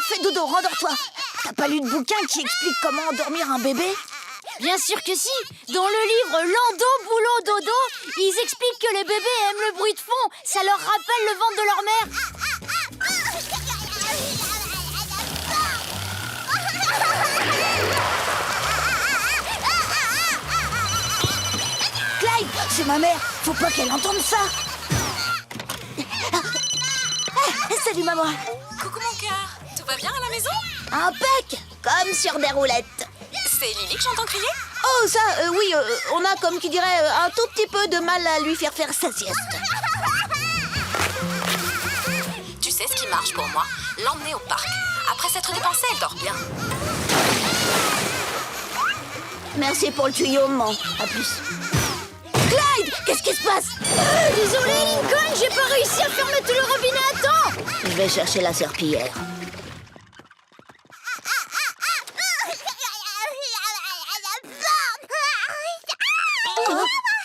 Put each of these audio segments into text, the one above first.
Fais dodo, rendors-toi. T'as pas lu de bouquin qui explique comment endormir un bébé? Bien sûr que si. Dans le livre Lando, Boulot, Dodo, ils expliquent que les bébés aiment le bruit de fond. Ça leur rappelle le ventre de leur mère. Clyde, c'est ma mère. Faut pas qu'elle entende ça. Salut maman. Coucou mon cœur, tout va bien à la maison? Impec, comme sur des roulettes. C'est Lily que j'entends crier? Oh ça, oui, on a comme qui dirait un tout petit peu de mal à lui faire sa sieste. Tu sais ce qui marche pour moi? L'emmener au parc. Après s'être dépensée, elle dort bien. Merci pour le tuyau, maman. À plus. Clyde, qu'est-ce qui se passe? Désolé Lincoln, j'ai pas réussi à fermer tout le robinet à temps. Je vais chercher la serpillière.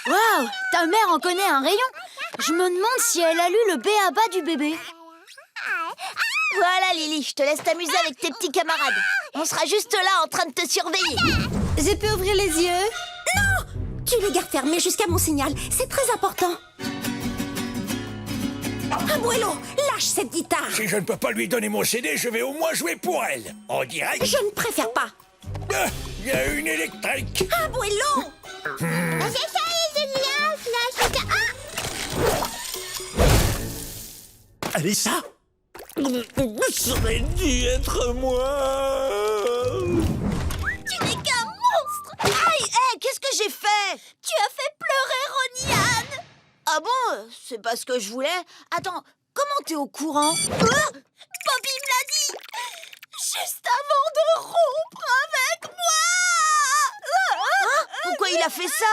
Waouh, ta mère en connaît un rayon. Je me demande si elle a lu le b.a.-ba du bébé. Voilà Lily, je te laisse t'amuser avec tes petits camarades. On sera juste là en train de te surveiller. Je peux ouvrir les yeux? Non! Tu les gardes fermés jusqu'à mon signal. C'est très important. Abuelo, lâche cette guitare. Si je ne peux pas lui donner mon CD, je vais au moins jouer pour elle. En direct. Je ne préfère pas. Ah, il y a une électrique. Abuelo! Alissa? Ça aurait dû être moi. Tu n'es qu'un monstre. Aïe, hé, qu'est-ce que j'ai fait? Tu as fait pleurer Ronnie-Anne. Ah bon? C'est pas ce que je voulais. Attends, comment t'es au courant? Bobby me l'a dit. Juste avant de rompre avec moi. Hein? Pourquoi il a fait ça?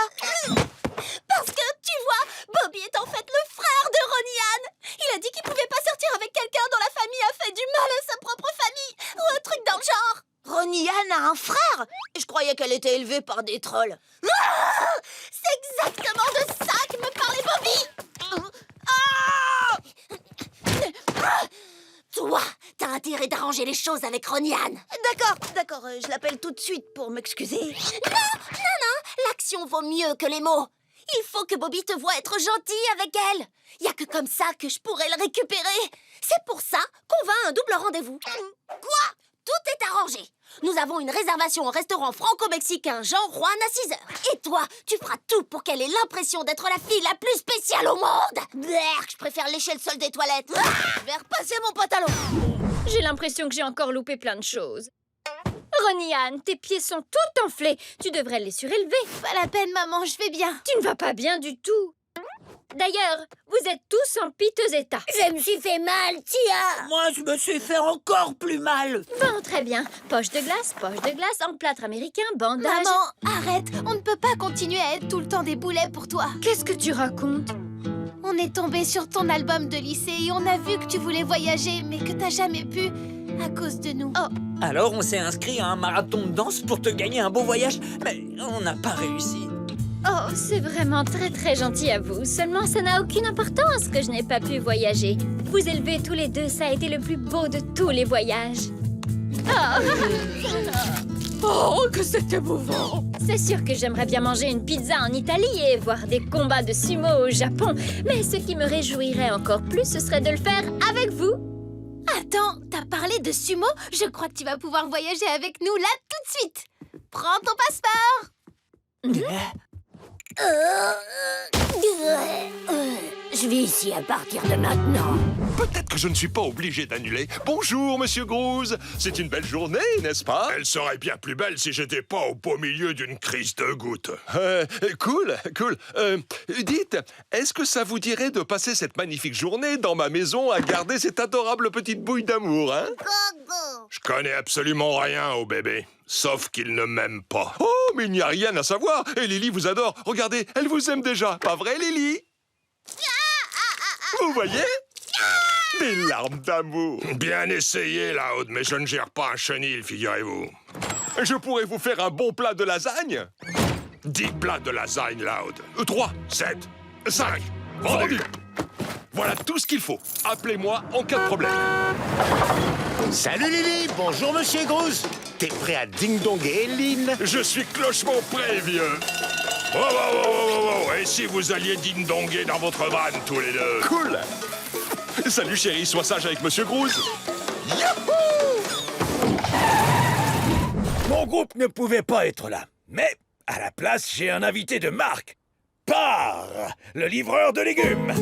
Parce que, tu vois, Bobby est en fait le frère de Ronnie-Anne. Il a dit qu'il pouvait pas sortir avec quelqu'un dont la famille a fait du mal à sa propre famille. Ou un truc dans le genre. Ronnie-Anne a un frère? Je croyais qu'elle était élevée par des trolls. C'est exactement de ça que me parlait Bobby. Toi, t'as intérêt d'arranger les choses avec Ronnie-Anne. D'accord, je l'appelle tout de suite pour m'excuser. Non, l'action vaut mieux que les mots. Il faut que Bobby te voie être gentil avec elle. Il y a que comme ça que je pourrai le récupérer. C'est pour ça qu'on va à un double rendez-vous. Quoi? Tout est arrangé. Nous avons une réservation au restaurant franco-mexicain Jean Juan à 6 heures. Et toi, tu feras tout pour qu'elle ait l'impression d'être la fille la plus spéciale au monde. Berk, je préfère lécher le sol des toilettes. Je vais repasser mon pantalon. J'ai l'impression que j'ai encore loupé plein de choses. Ronnie-Anne, tes pieds sont tout enflés. Tu devrais les surélever. Pas la peine, maman, je vais bien. Tu ne vas pas bien du tout. D'ailleurs, vous êtes tous en piteux état. Je me suis fait mal, Tia. Moi, je me suis fait encore plus mal. Bon, très bien. Poche de glace, en plâtre américain, bandage... Maman, arrête. On ne peut pas continuer à être tout le temps des boulets pour toi. Qu'est-ce que tu racontes? On est tombé sur ton album de lycée et on a vu que tu voulais voyager, mais que t'as jamais pu à cause de nous. Oh, Alors on s'est inscrit à un marathon de danse pour te gagner un beau voyage, mais on n'a pas réussi. oh, c'est vraiment très très gentil à vous. Seulement, ça n'a aucune importance que je n'ai pas pu voyager. Vous élever tous les deux, ça a été le plus beau de tous les voyages. Oh, que c'est émouvant! C'est sûr que j'aimerais bien manger une pizza en Italie et voir des combats de sumo au Japon. Mais ce qui me réjouirait encore plus, ce serait de le faire avec vous. Attends, t'as parlé de sumo? Je crois que tu vas pouvoir voyager avec nous là tout de suite. Prends ton passeport. Je vis ici à partir de maintenant. Peut-être que je ne suis pas obligé d'annuler. Bonjour, monsieur Groose. C'est une belle journée, n'est-ce pas? Elle serait bien plus belle si j'étais pas au beau milieu d'une crise de goutte. Cool. Dites, est-ce que ça vous dirait de passer cette magnifique journée dans ma maison à garder cette adorable petite bouille d'amour, hein? Je connais absolument rien au bébé, sauf qu'il ne m'aime pas. Oh, mais il n'y a rien à savoir. Et Lily vous adore. Regardez, elle vous aime déjà. Pas vrai, Lily? Vous voyez? Des larmes d'amour. Bien essayé, Loud, mais je ne gère pas un chenil, figurez-vous. Je pourrais vous faire un bon plat de lasagne. 10 plats de lasagne, Loud. 3, 7, 5. Vendu. Voilà tout ce qu'il faut. Appelez-moi en cas de problème. Salut Lily, bonjour Monsieur Groose. T'es prêt à ding-donger, Lynn? Je suis clochement prêt, vieux. Oh. Et si vous alliez ding-donger dans votre van, tous les deux? Cool. Salut chérie, sois sage avec Monsieur Groose. Mon groupe ne pouvait pas être là. Mais, à la place, j'ai un invité de marque. Par, le livreur de légumes.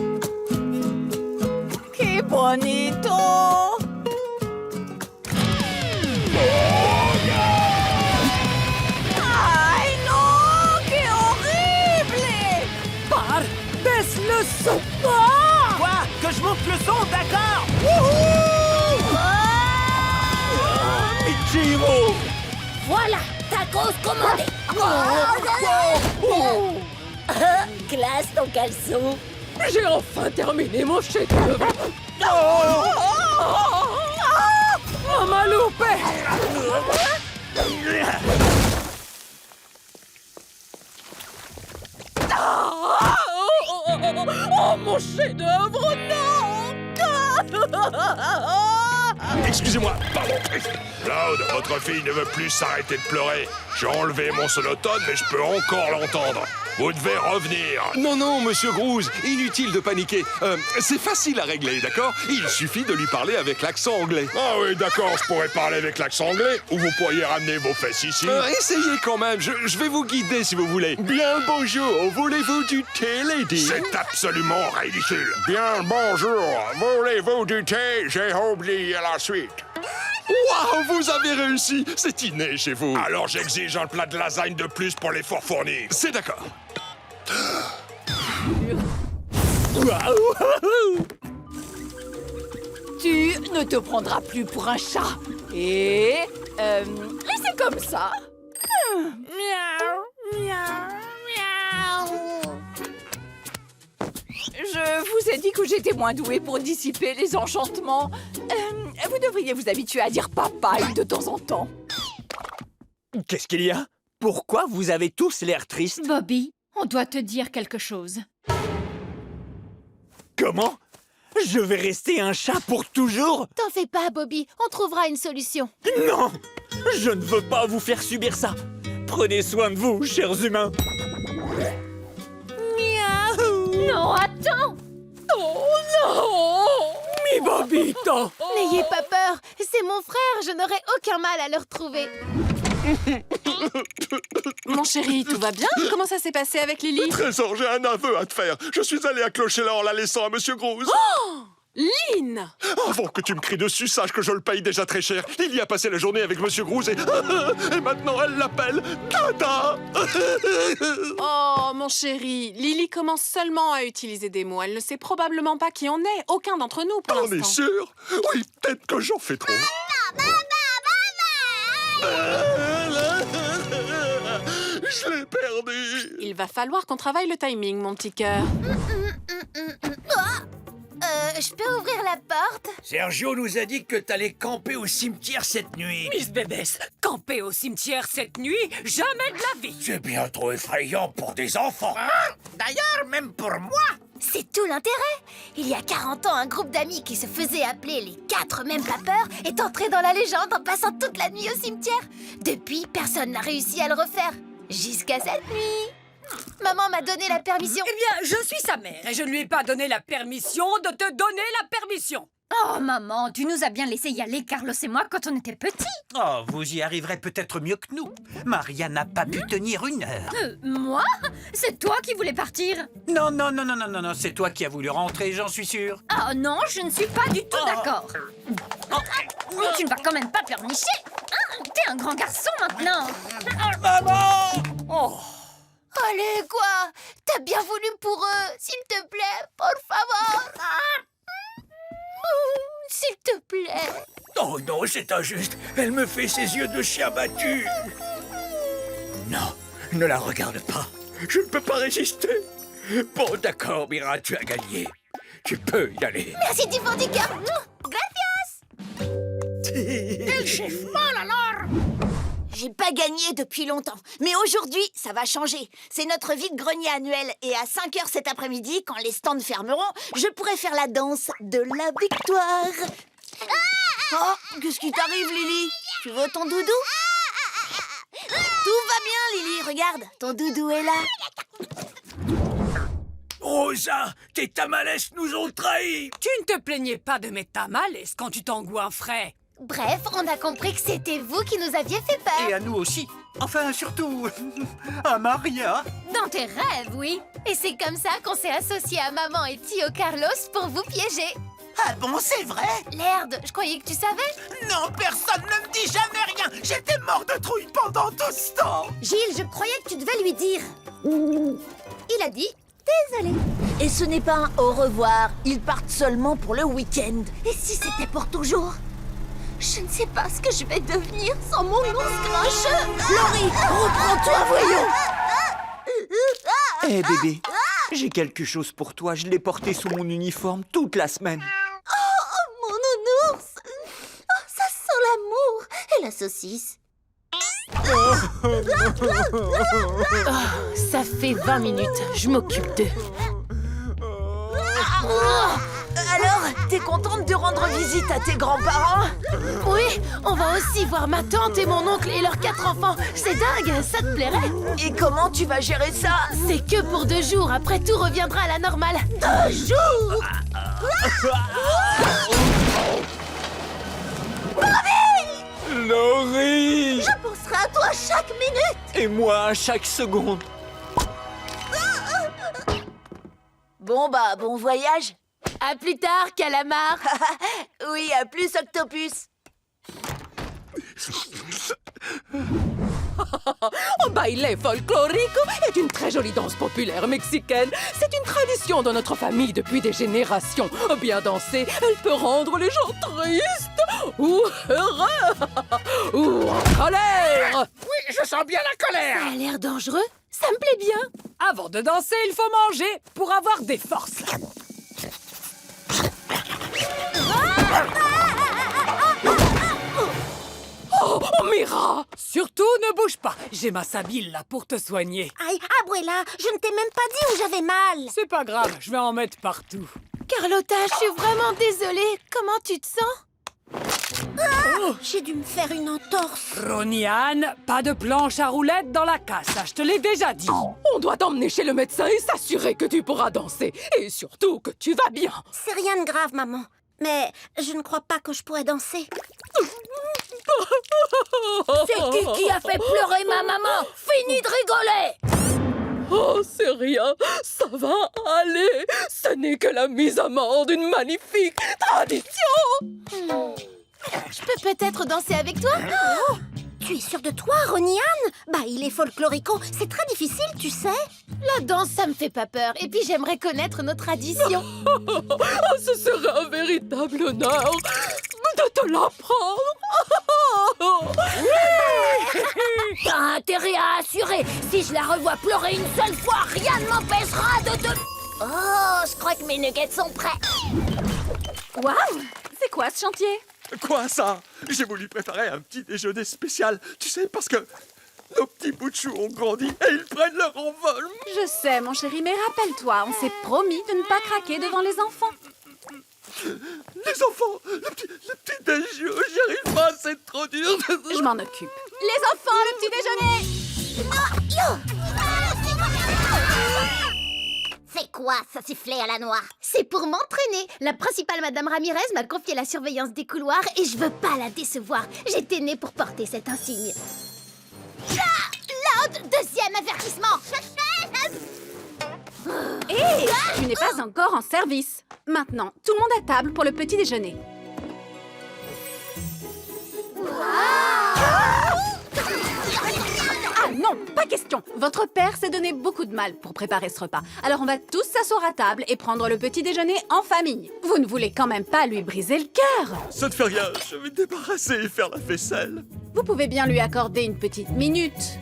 ¡Qué bonito! ¡Ay, no! ¡Qué horrible! Par, baisse le son! Quoi? Que je monte le son, d'accord? Ichiro! Voilà, tacos commandés. Classe ton caleçon. J'ai enfin terminé mon chef-d'œuvre! Maman loupé! Oh, mon chef-d'œuvre, non! Excusez-moi, pardon. Cloud, votre fille ne veut plus s'arrêter de pleurer. J'ai enlevé mon sonotone, mais je peux encore l'entendre. Vous devez revenir. Non, Monsieur Groose, inutile de paniquer. C'est facile à régler, d'accord? Il suffit de lui parler avec l'accent anglais. Ah oui, d'accord, je pourrais parler avec l'accent anglais, ou vous pourriez ramener vos fesses ici. Essayez quand même, je vais vous guider si vous voulez. Bien bonjour, voulez-vous du thé, lady? C'est absolument ridicule. Bien, bonjour. Voulez-vous du thé? J'ai oublié la suite. Waouh, vous avez réussi! C'est inné chez vous. Alors j'exige un plat de lasagne de plus pour l'effort fourni. C'est d'accord. Tu ne te prendras plus pour un chat. Et... laissez comme ça. Miaou, miaou, miaou. Je vous ai dit que j'étais moins douée pour dissiper les enchantements. Vous devriez vous habituer à dire papaye de temps en temps. Qu'est-ce qu'il y a? Pourquoi vous avez tous l'air tristes? Bobby, on doit te dire quelque chose. Comment? Je vais rester un chat pour toujours? T'en fais pas, Bobby. On trouvera une solution. Non! Je ne veux pas vous faire subir ça. Prenez soin de vous, chers humains. Non, attends! Oh non! Mi Bobito! N'ayez pas peur. C'est mon frère. Je n'aurai aucun mal à le retrouver. Mon chéri, tout va bien? Comment ça s'est passé avec Lily? Trésor, j'ai un aveu à te faire. Je suis allé à Clocher-là en la laissant à Monsieur Groose. Lynn! Avant que tu me cries dessus, sache que je le paye déjà très cher. Il y a passé la journée avec Monsieur Groose et maintenant elle l'appelle Dada. Oh, mon chéri, Lily commence seulement à utiliser des mots. Elle ne sait probablement pas qui on est. Aucun d'entre nous, pour On est l'instant. sûr? Oui, peut-être que j'en fais trop. Je l'ai perdu. Il va falloir qu'on travaille le timing, mon petit cœur. Je peux ouvrir la porte? Sergio nous a dit que t'allais camper au cimetière cette nuit. Miss Bébès, camper au cimetière cette nuit, jamais de la vie! C'est bien trop effrayant pour des enfants. D'ailleurs, même pour moi. C'est tout l'intérêt. Il y a 40 ans, un groupe d'amis qui se faisait appeler les 4 mêmes papeurs est entré dans la légende en passant toute la nuit au cimetière. Depuis, personne n'a réussi à le refaire. Jusqu'à cette nuit. Maman m'a donné la permission. Eh bien, je suis sa mère et je ne lui ai pas donné la permission de te donner la permission. Oh, maman, tu nous as bien laissé y aller, Carlos et moi, quand on était petits. Oh, vous y arriverez peut-être mieux que nous. Maria n'a pas pu tenir une heure. Moi? C'est toi qui voulais partir? Non, c'est toi qui as voulu rentrer, j'en suis sûr. Oh non, je ne suis pas du tout d'accord. Tu ne vas quand même pas pleurnicher. Hein? T'es un grand garçon maintenant. Maman! Oh! Allez, quoi? T'as bien voulu pour eux. S'il te plaît, por favor. S'il te plaît. Oh non, c'est injuste. Elle me fait ses yeux de chien battu. Non, ne la regarde pas. Je ne peux pas résister. Bon, d'accord, Mira, tu as gagné. Tu peux y aller. Merci du fond du cœur. Gracias. Quel chiffre mal alors. J'ai pas gagné depuis longtemps. Mais aujourd'hui, ça va changer. C'est notre vide-grenier annuel. Et à 5 h cet après-midi, quand les stands fermeront, je pourrai faire la danse de la victoire. Oh, qu'est-ce qui t'arrive, Lily? Tu veux ton doudou? Tout va bien, Lily. Regarde, ton doudou est là. Rosa, tes tamales nous ont trahis. Tu ne te plaignais pas de mes tamales quand tu t'engouffrais. Bref, on a compris que c'était vous qui nous aviez fait peur. Et à nous aussi. Enfin, surtout à Maria. Dans tes rêves, oui. Et c'est comme ça qu'on s'est associé à maman et Tio Carlos pour vous piéger. Ah bon, c'est vrai? Lerde, je croyais que tu savais. Non, personne ne me dit jamais rien. J'étais mort de trouille pendant tout ce temps. Gilles, je croyais que tu devais lui dire. Il a dit désolé. Et ce n'est pas un au revoir. Ils partent seulement pour le week-end. Et si c'était pour toujours? Je ne sais pas ce que je vais devenir sans mon ours grincheux. Laurie, reprends-toi, voyons. Hé bébé, j'ai quelque chose pour toi. Je l'ai porté sous mon uniforme toute la semaine. Oh, mon nounours. Oh, ça sent l'amour et la saucisse. Ça fait 20 minutes, je m'occupe d'eux. Alors, t'es contente de rendre visite à tes grands-parents? Oui, on va aussi voir ma tante et mon oncle et leurs 4 enfants. C'est dingue, ça te plairait? Et comment tu vas gérer ça? C'est que pour 2 jours, après tout reviendra à la normale. 2 jours? Laurie! Je penserai à toi chaque minute. Et moi à chaque seconde. Bon bah, bon voyage. À plus tard, calamar. Oui, à plus, Octopus. Un baile folklorico est une très jolie danse populaire mexicaine. C'est une tradition dans notre famille depuis des générations. Bien danser, elle peut rendre les gens tristes ou heureux ou en colère. Oui, je sens bien la colère. Ça a l'air dangereux. Ça me plaît bien. Avant de danser, il faut manger pour avoir des forces. Oh, Mira! Surtout ne bouge pas. J'ai ma Sabine là pour te soigner. Aïe, Abuela, je ne t'ai même pas dit où j'avais mal. C'est pas grave, je vais en mettre partout. Carlotta, je suis vraiment désolée. Comment tu te sens? J'ai dû me faire une entorse. Roniane, pas de planche à roulettes dans la casa, je te l'ai déjà dit. On doit t'emmener chez le médecin et s'assurer que tu pourras danser. Et surtout que tu vas bien. C'est rien de grave, maman. Mais je ne crois pas que je pourrais danser. C'est qui a fait pleurer ma maman? Fini de rigoler! Oh, c'est rien, ça va aller. Ce n'est que la mise à mort d'une magnifique tradition. Je peux peut-être danser avec toi? Oh, tu es sûre de toi, Roniane? Bah, il est folklorico, c'est très difficile, tu sais. La danse, ça me fait pas peur. Et puis, j'aimerais connaître nos traditions. Ce serait un véritable honneur de te l'apprendre. T'as intérêt à assurer. Si je la revois pleurer une seule fois, rien ne m'empêchera de te... Oh, je crois que mes nuggets sont prêts. Waouh! C'est quoi ce chantier? Quoi ça? J'ai voulu préparer un petit déjeuner spécial, tu sais, parce que nos petits bouts de chou ont grandi et ils prennent leur envol. Je sais, mon chéri, mais rappelle-toi, on s'est promis de ne pas craquer devant les enfants. Les enfants, le petit déj, j'y arrive pas, c'est trop dur. Je m'en occupe. Les enfants, le petit déjeuner! C'est quoi, ça sifflet à la noix? C'est pour m'entraîner. La principale Madame Ramirez m'a confié la surveillance des couloirs et je veux pas la décevoir. J'étais née pour porter cet insigne. Loud, deuxième avertissement. Hé! Tu n'es pas encore en service. Maintenant, tout le monde à table pour le petit déjeuner. Ah non, pas question. Votre père s'est donné beaucoup de mal pour préparer ce repas. Alors on va tous s'asseoir à table et prendre le petit déjeuner en famille. Vous ne voulez quand même pas lui briser le cœur. Ça ne fait rien, je vais me débarrasser et faire la vaisselle. Vous pouvez bien lui accorder une petite minute.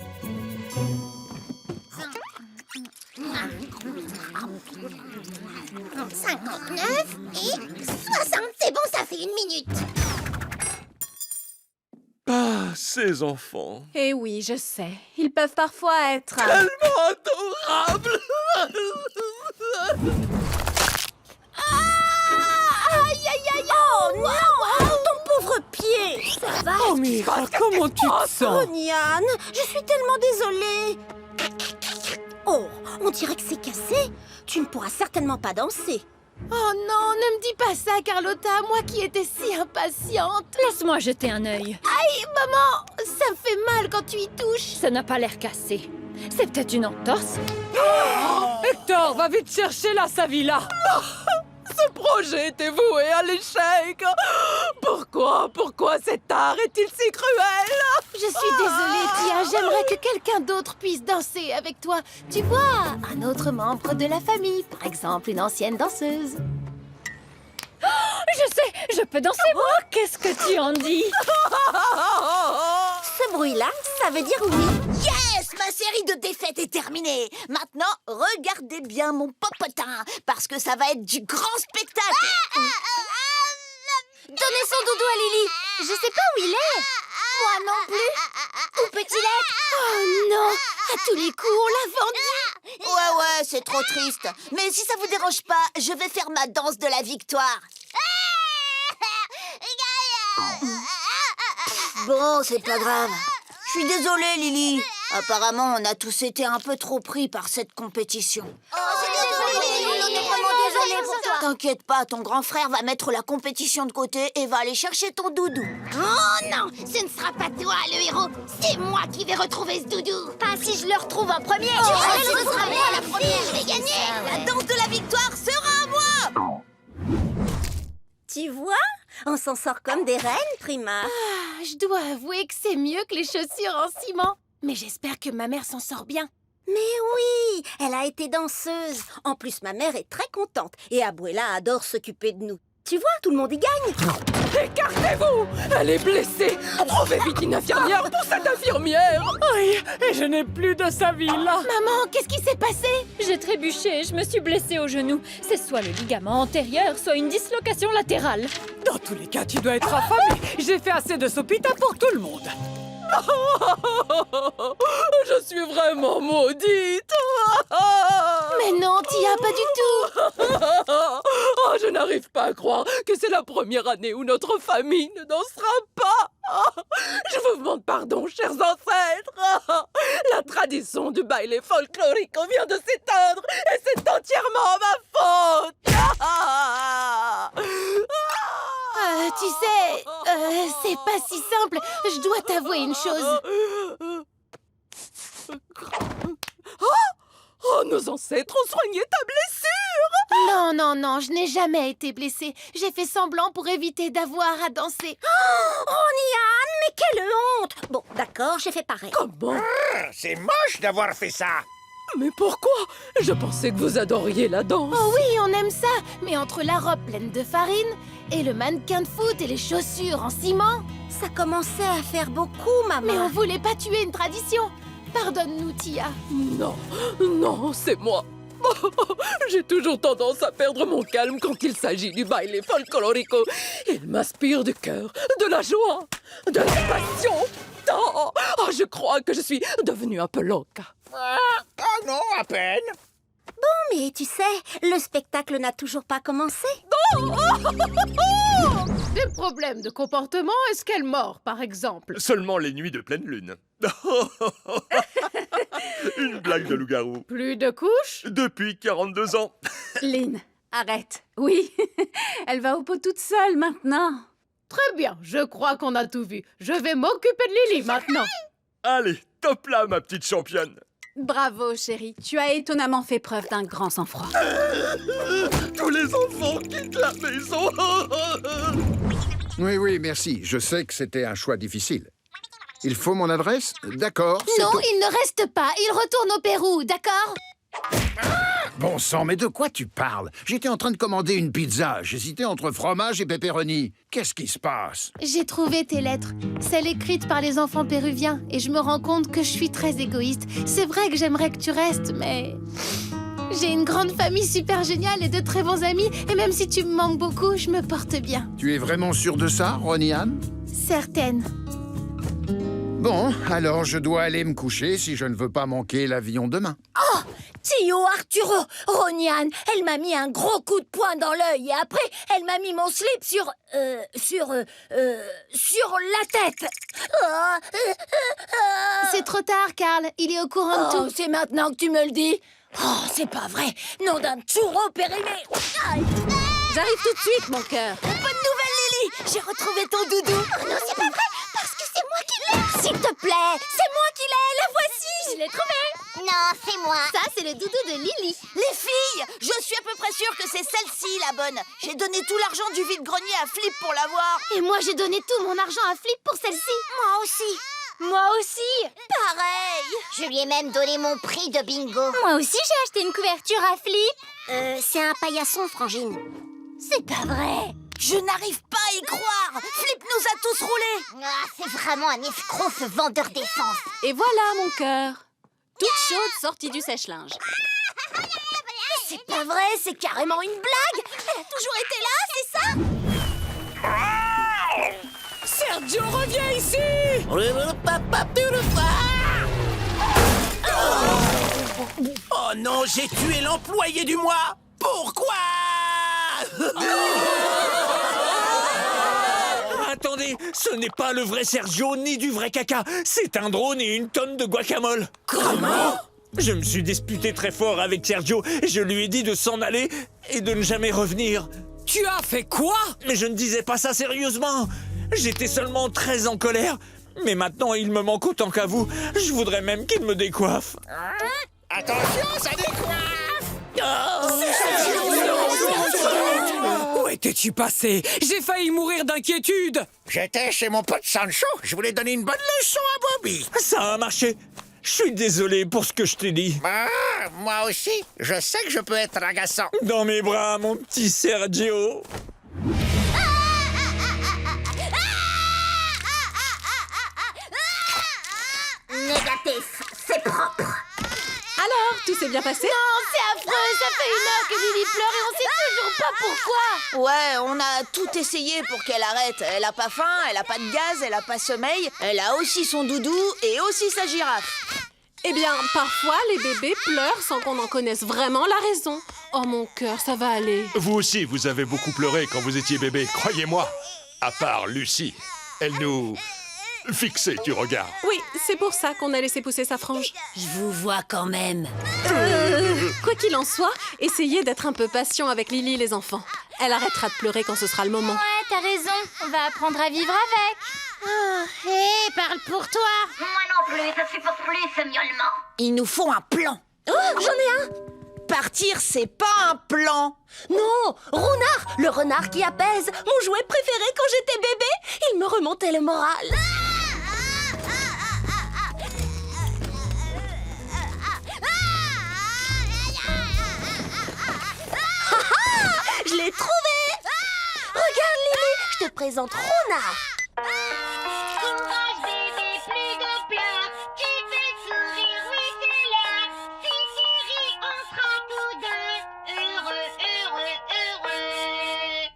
59 et 60, c'est bon, ça fait 1 minute. Ah, ces enfants. Eh oui, je sais. Ils peuvent parfois être... Tellement adorables. Aïe, aïe, aïe! Oh non! Ton pauvre pied! Ça va? Oh, Mira, comment tu te sens? Roniane, je suis tellement désolée. Oh, on dirait que c'est cassé. Tu ne pourras certainement pas danser. Oh non, ne me dis pas ça, Carlotta, moi qui étais si impatiente. Laisse-moi jeter un œil. Aïe, maman, ça me fait mal quand tu y touches. Ça n'a pas l'air cassé. C'est peut-être une entorse. Hector, va vite chercher la Savila. Ce projet était voué à l'échec. Pourquoi cet art est-il si cruel? Je suis désolée, Tia, j'aimerais que quelqu'un d'autre puisse danser avec toi. Tu vois, un autre membre de la famille, par exemple une ancienne danseuse. Je sais, je peux danser. Oh, qu'est-ce que tu en dis? Ce bruit-là, ça veut dire oui. Yes! Ma série de défaites est terminée. Maintenant, regardez bien mon popotin, parce que ça va être du grand spectacle. Donnez son doudou à Lily. Je sais pas où il est. Moi non plus. Où peut-il être? Oh non, à tous les coups, on l'a vendu. Ouais, c'est trop triste. Mais si ça vous dérange pas, je vais faire ma danse de la victoire. Bon, c'est pas grave. Je suis désolée, Lily. Apparemment, on a tous été un peu trop pris par cette compétition. On est vraiment désolés pour toi. T'inquiète pas, ton grand frère va mettre la compétition de côté et va aller chercher ton doudou. Oh non, ce ne sera pas toi le héros. C'est moi qui vais retrouver ce doudou. Pas si je le retrouve en premier. Ce sera moi la première, je vais gagner. La danse de la victoire sera à moi. Tu vois, on s'en sort comme des reines, Prima. Ah, je dois avouer que c'est mieux que les chaussures en ciment. Mais j'espère que ma mère s'en sort bien. Mais oui, elle a été danseuse. En plus, ma mère est très contente. Et Abuela adore s'occuper de nous. Tu vois, tout le monde y gagne. Écartez-vous! Elle est blessée! Trouvez vite une infirmière pour cette infirmière! Aïe! Et je n'ai plus de Savila! Maman, qu'est-ce qui s'est passé? J'ai trébuché, je me suis blessée au genou. C'est soit le ligament antérieur, soit une dislocation latérale. Dans tous les cas, tu dois être affamée! J'ai fait assez de sopita pour tout le monde! Je suis vraiment maudite! Mais non, Tia, pas du tout. Oh, je n'arrive pas à croire que c'est la première année où notre famille ne dansera pas! Je vous demande pardon, chers ancêtres! La tradition du baile folklorique vient de s'éteindre et c'est entièrement ma faute! Tu sais, c'est pas si simple. Je dois t'avouer une chose. Oh, nos ancêtres ont soigné ta blessure! Non, je n'ai jamais été blessée. J'ai fait semblant pour éviter d'avoir à danser. Oh, Nian, mais quelle honte! Bon, d'accord, j'ai fait pareil. Comment? C'est moche d'avoir fait ça. Mais pourquoi? Je pensais que vous adoriez la danse. Oh oui, on aime ça. Mais entre la robe pleine de farine et le mannequin de foot et les chaussures en ciment... Ça commençait à faire beaucoup, maman. Mais on voulait pas tuer une tradition. Pardonne-nous, Tia. Non, c'est moi. J'ai toujours tendance à perdre mon calme quand il s'agit du baile folklorico. Il m'inspire du cœur, de la joie, de la passion. Oh, je crois que je suis devenue un peu loca. Ah non, à peine. Bon, mais tu sais, le spectacle n'a toujours pas commencé. Des problèmes de comportement, est-ce qu'elle mord, par exemple? Seulement les nuits de pleine lune. Une blague de loup-garou. Plus de couches? Depuis 42 ans. Lynn, arrête. Oui, elle va au pot toute seule maintenant. Très bien, je crois qu'on a tout vu. Je vais m'occuper de Lily maintenant. Allez, top là, ma petite championne. Bravo, chérie. Tu as étonnamment fait preuve d'un grand sang-froid. Tous les enfants quittent la maison. Oui, merci. Je sais que c'était un choix difficile. Il faut mon adresse? D'accord. Non, il ne reste pas. Il retourne au Pérou, d'accord? Bon sang, mais de quoi tu parles? J'étais en train de commander une pizza. J'hésitais entre fromage et pepperoni. Qu'est-ce qui se passe? J'ai trouvé tes lettres, celles écrites par les enfants péruviens, et je me rends compte que je suis très égoïste. C'est vrai que j'aimerais que tu restes, mais... J'ai une grande famille super géniale et de très bons amis, et même si tu me manques beaucoup, je me porte bien. Tu es vraiment sûre de ça, Roniane? Certaine. Bon, alors je dois aller me coucher si je ne veux pas manquer l'avion demain. Oh, Tio Arturo, Roniane, elle m'a mis un gros coup de poing dans l'œil et après, elle m'a mis mon slip sur la tête. C'est trop tard, Karl. Il est au courant de Oh, tout. c'est maintenant que tu me le dis. Oh, c'est pas vrai. Nom d'un churro périmé. Aïe. J'arrive tout de suite, mon cœur. Bonne nouvelle, Lily! J'ai retrouvé ton doudou! Oh non, c'est pas vrai, parce que c'est moi qui l'ai. S'il te plaît, c'est moi qui l'ai. La voici. Je l'ai trouvé. Non, c'est moi. Ça, c'est le doudou de Lily. Les filles! Je suis à peu près sûre que c'est celle-ci, la bonne! J'ai donné tout l'argent du vide-grenier à Flip pour l'avoir! Et moi, j'ai donné tout mon argent à Flip pour celle-ci. Moi aussi. Moi aussi. Pareil! Je lui ai même donné mon prix de bingo. Moi aussi, j'ai acheté une couverture à Flip. C'est un paillasson, Frangine. C'est pas vrai. Je n'arrive pas à y croire! Flip nous a tous roulés! Ah, c'est vraiment un escroc, ce vendeur d'essence. Et voilà, mon cœur. Toute chaude sortie du sèche-linge. C'est pas vrai, c'est carrément une blague. Elle a toujours été là, c'est ça? Sergio, reviens ici! Oh non, j'ai tué l'employé du mois! Pourquoi? Attendez, ce n'est pas le vrai Sergio ni du vrai caca. C'est un drone et une tonne de guacamole. Comment? Je me suis disputé très fort avec Sergio et je lui ai dit de s'en aller et de ne jamais revenir. Tu as fait quoi? Mais je ne disais pas ça sérieusement. J'étais seulement très en colère. Mais maintenant, il me manque autant qu'à vous. Je voudrais même qu'il me décoiffe. Attention, ça décoiffe! Où étais-tu passé? J'ai failli mourir d'inquiétude. J'étais chez mon pote Sancho. Je voulais donner une bonne leçon à Bobby. Ça a marché. Je suis désolé pour ce que je t'ai dit. Ah, moi aussi. Je sais que je peux être agaçant. Dans mes bras, mon petit Sergio. Négatif, c'est propre. Alors, tout s'est bien passé? Non, c'est affreux. Ça fait 1 heure que Lily pleure et on sait toujours pas pourquoi. Ouais, on a tout essayé pour qu'elle arrête. Elle a pas faim, elle a pas de gaz, elle a pas sommeil. Elle a aussi son doudou et aussi sa girafe. Eh bien, parfois, les bébés pleurent sans qu'on en connaisse vraiment la raison. Oh, mon cœur, ça va aller. Vous aussi, vous avez beaucoup pleuré quand vous étiez bébé, croyez-moi. À part Lucie. Elle nous fixait du regard. Oui, c'est pour ça qu'on a laissé pousser sa frange. Je vous vois quand même. Quoi qu'il en soit, essayez d'être un peu patient avec Lily, les enfants. Elle arrêtera de pleurer quand ce sera le moment. Ouais, t'as raison. On va apprendre à vivre avec. Hé, parle pour toi. Moi non plus, je supporte plus ce miaulement. Il nous faut un plan. Oh, j'en ai un. Partir, c'est pas un plan. Non, Rounard, le renard qui apaise, mon jouet préféré quand j'étais bébé. Il me remontait le moral. Je l'ai trouvé. Regarde, Lily, je te présente Rounard. Courage bébé, plus de pleurs. Tu fais sourire, oui c'est l'heure. Si tu ris, on sera tous deux heureux, heureux, heureux.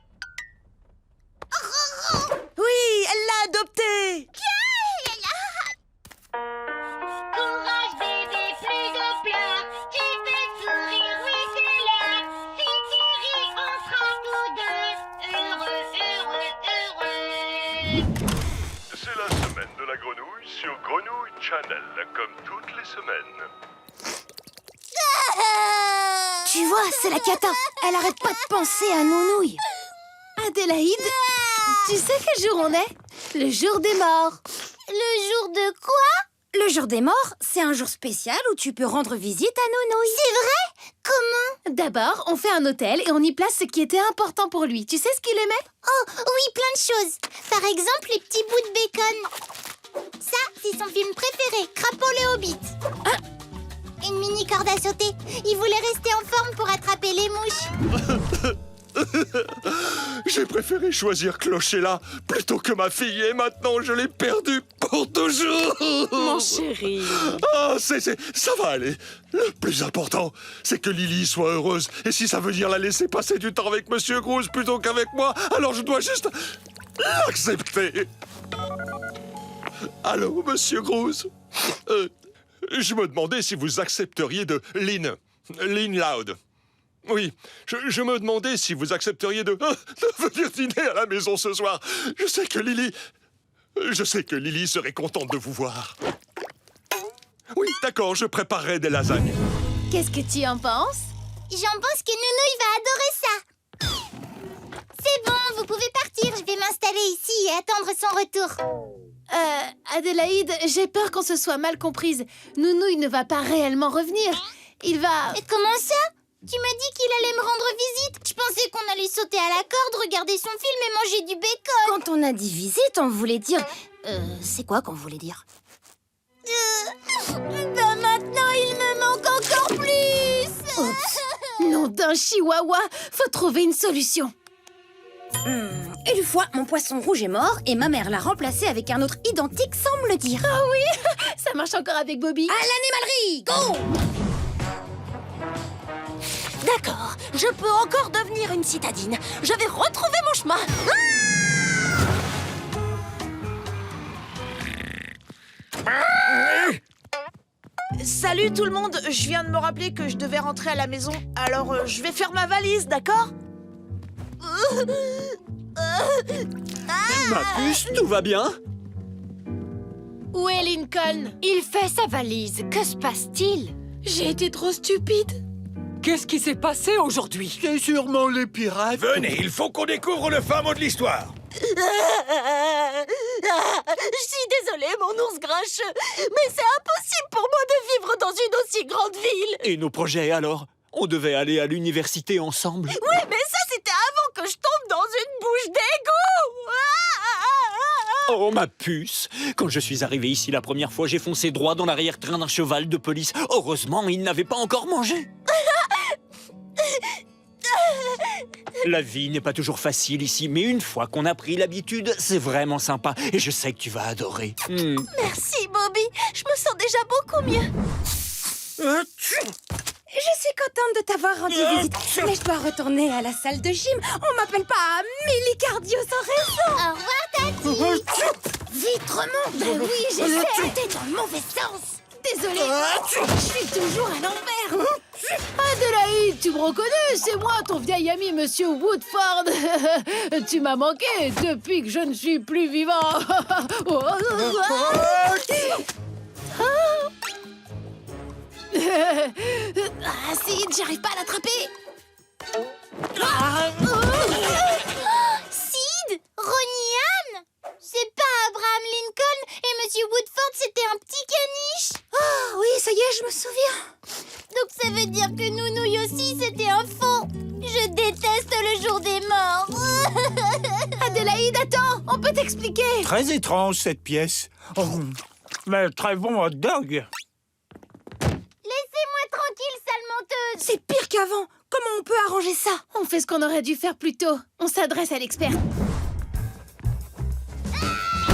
Oui, elle l'a adopté. Courage bébé, plus de pleurs. Tu fais sourire, oui c'est l'heure. Si tu ris, on sera tous deux heureux, heureux, heureux. C'est la semaine de la grenouille sur Grenouille Channel, comme toutes les semaines. Tu vois, c'est la cata. Elle arrête pas de penser à Nounouille. Adélaïde, tu sais quel jour on est? Le jour des morts. Le jour de quoi? Le jour des morts, c'est un jour spécial où tu peux rendre visite à Nounouille. C'est vrai? Comment? D'abord, on fait un hôtel et on y place ce qui était important pour lui. Tu sais ce qu'il aimait? Oh, oui, plein de choses. Par exemple, les petits bouts de bacon. Ça, c'est son film préféré, Crapaud le Hobbit. Une mini corde à sauter. Il voulait rester en forme pour attraper les mouches. J'ai préféré choisir Clochella plutôt que ma fille et maintenant je l'ai perdue pour toujours. Mon chéri. Ah, ça va aller. Le plus important, c'est que Lily soit heureuse. Et si ça veut dire la laisser passer du temps avec Monsieur Groose plutôt qu'avec moi, alors je dois juste l'accepter. Allô, monsieur Groose? Je me demandais si vous accepteriez de Lynn Loud. Oui, je me demandais si vous accepteriez de venir dîner à la maison ce soir. Je sais que Lily serait contente de vous voir. Oui, d'accord, je préparerai des lasagnes. Qu'est-ce que tu en penses? J'en pense que Nounou, il va adorer ça. C'est bon, vous pouvez partir. Je vais m'installer ici et attendre son retour. Adélaïde, j'ai peur qu'on se soit mal comprise. Nounou, il ne va pas réellement revenir. Il va... Comment ça? Tu m'as dit qu'il allait me rendre visite. Je pensais qu'on allait sauter à la corde, regarder son film et manger du bacon. Quand on a dit visite, on voulait dire... c'est quoi qu'on voulait dire? Ben maintenant, il me manque encore plus. Oups. Nom d'un chihuahua. Faut trouver une solution. Une fois, mon poisson rouge est mort et ma mère l'a remplacé avec un autre identique sans me le dire. Ah oui, ça marche encore avec Bobby. À l'animalerie, go! D'accord, je peux encore devenir une citadine. Je vais retrouver mon chemin. Salut tout le monde, je viens de me rappeler que je devais rentrer à la maison. Alors je vais faire ma valise, d'accord? Ma puce, tout va bien? Où est Lincoln? Il fait sa valise. Que se passe-t-il? J'ai été trop stupide. Qu'est-ce qui s'est passé aujourd'hui? C'est sûrement les pirates. Venez, il faut qu'on découvre le fin mot de l'histoire. Je suis désolée, mon ours grincheux, mais c'est impossible pour moi de vivre dans une aussi grande ville. Et nos projets alors? On devait aller à l'université ensemble. Oui, mais ça, c'était avant que je tombe dans une bouche d'égout. Oh, ma puce! Quand je suis arrivé ici la première fois, j'ai foncé droit dans l'arrière-train d'un cheval de police. Heureusement, il n'avait pas encore mangé. La vie n'est pas toujours facile ici, mais une fois qu'on a pris l'habitude, c'est vraiment sympa. Et je sais que tu vas adorer. Merci, Bobby. Je me sens déjà beaucoup mieux. Je suis contente de t'avoir rendu visite, mais je dois retourner à la salle de gym. On m'appelle pas Millie Cardio sans raison. Au revoir, Tati. Vite, remonte. Ben oui, j'essaie. T'es dans le mauvais sens. Désolée, je suis toujours à l'envers. Adélaïde, tu me reconnais? C'est moi, ton vieil ami, Monsieur Woodford. Tu m'as manqué depuis que je ne suis plus vivant. Ah, si, j'arrive pas à l'attraper. Sid, Ronnie Anne. C'est pas Abraham Lincoln et Monsieur Woodford, c'était un petit caniche. Ah oui, ça y est, je me souviens. Donc ça veut dire que Nounouille aussi, c'était un faux. Je déteste le jour des morts. Adélaïde, attends, on peut t'expliquer. Très étrange, cette pièce. Oh, mais très bon hot dog. Laissez-moi tranquille, sale menteuse. C'est pire qu'avant. Comment on peut arranger ça? On fait ce qu'on aurait dû faire plus tôt. On s'adresse à l'expert.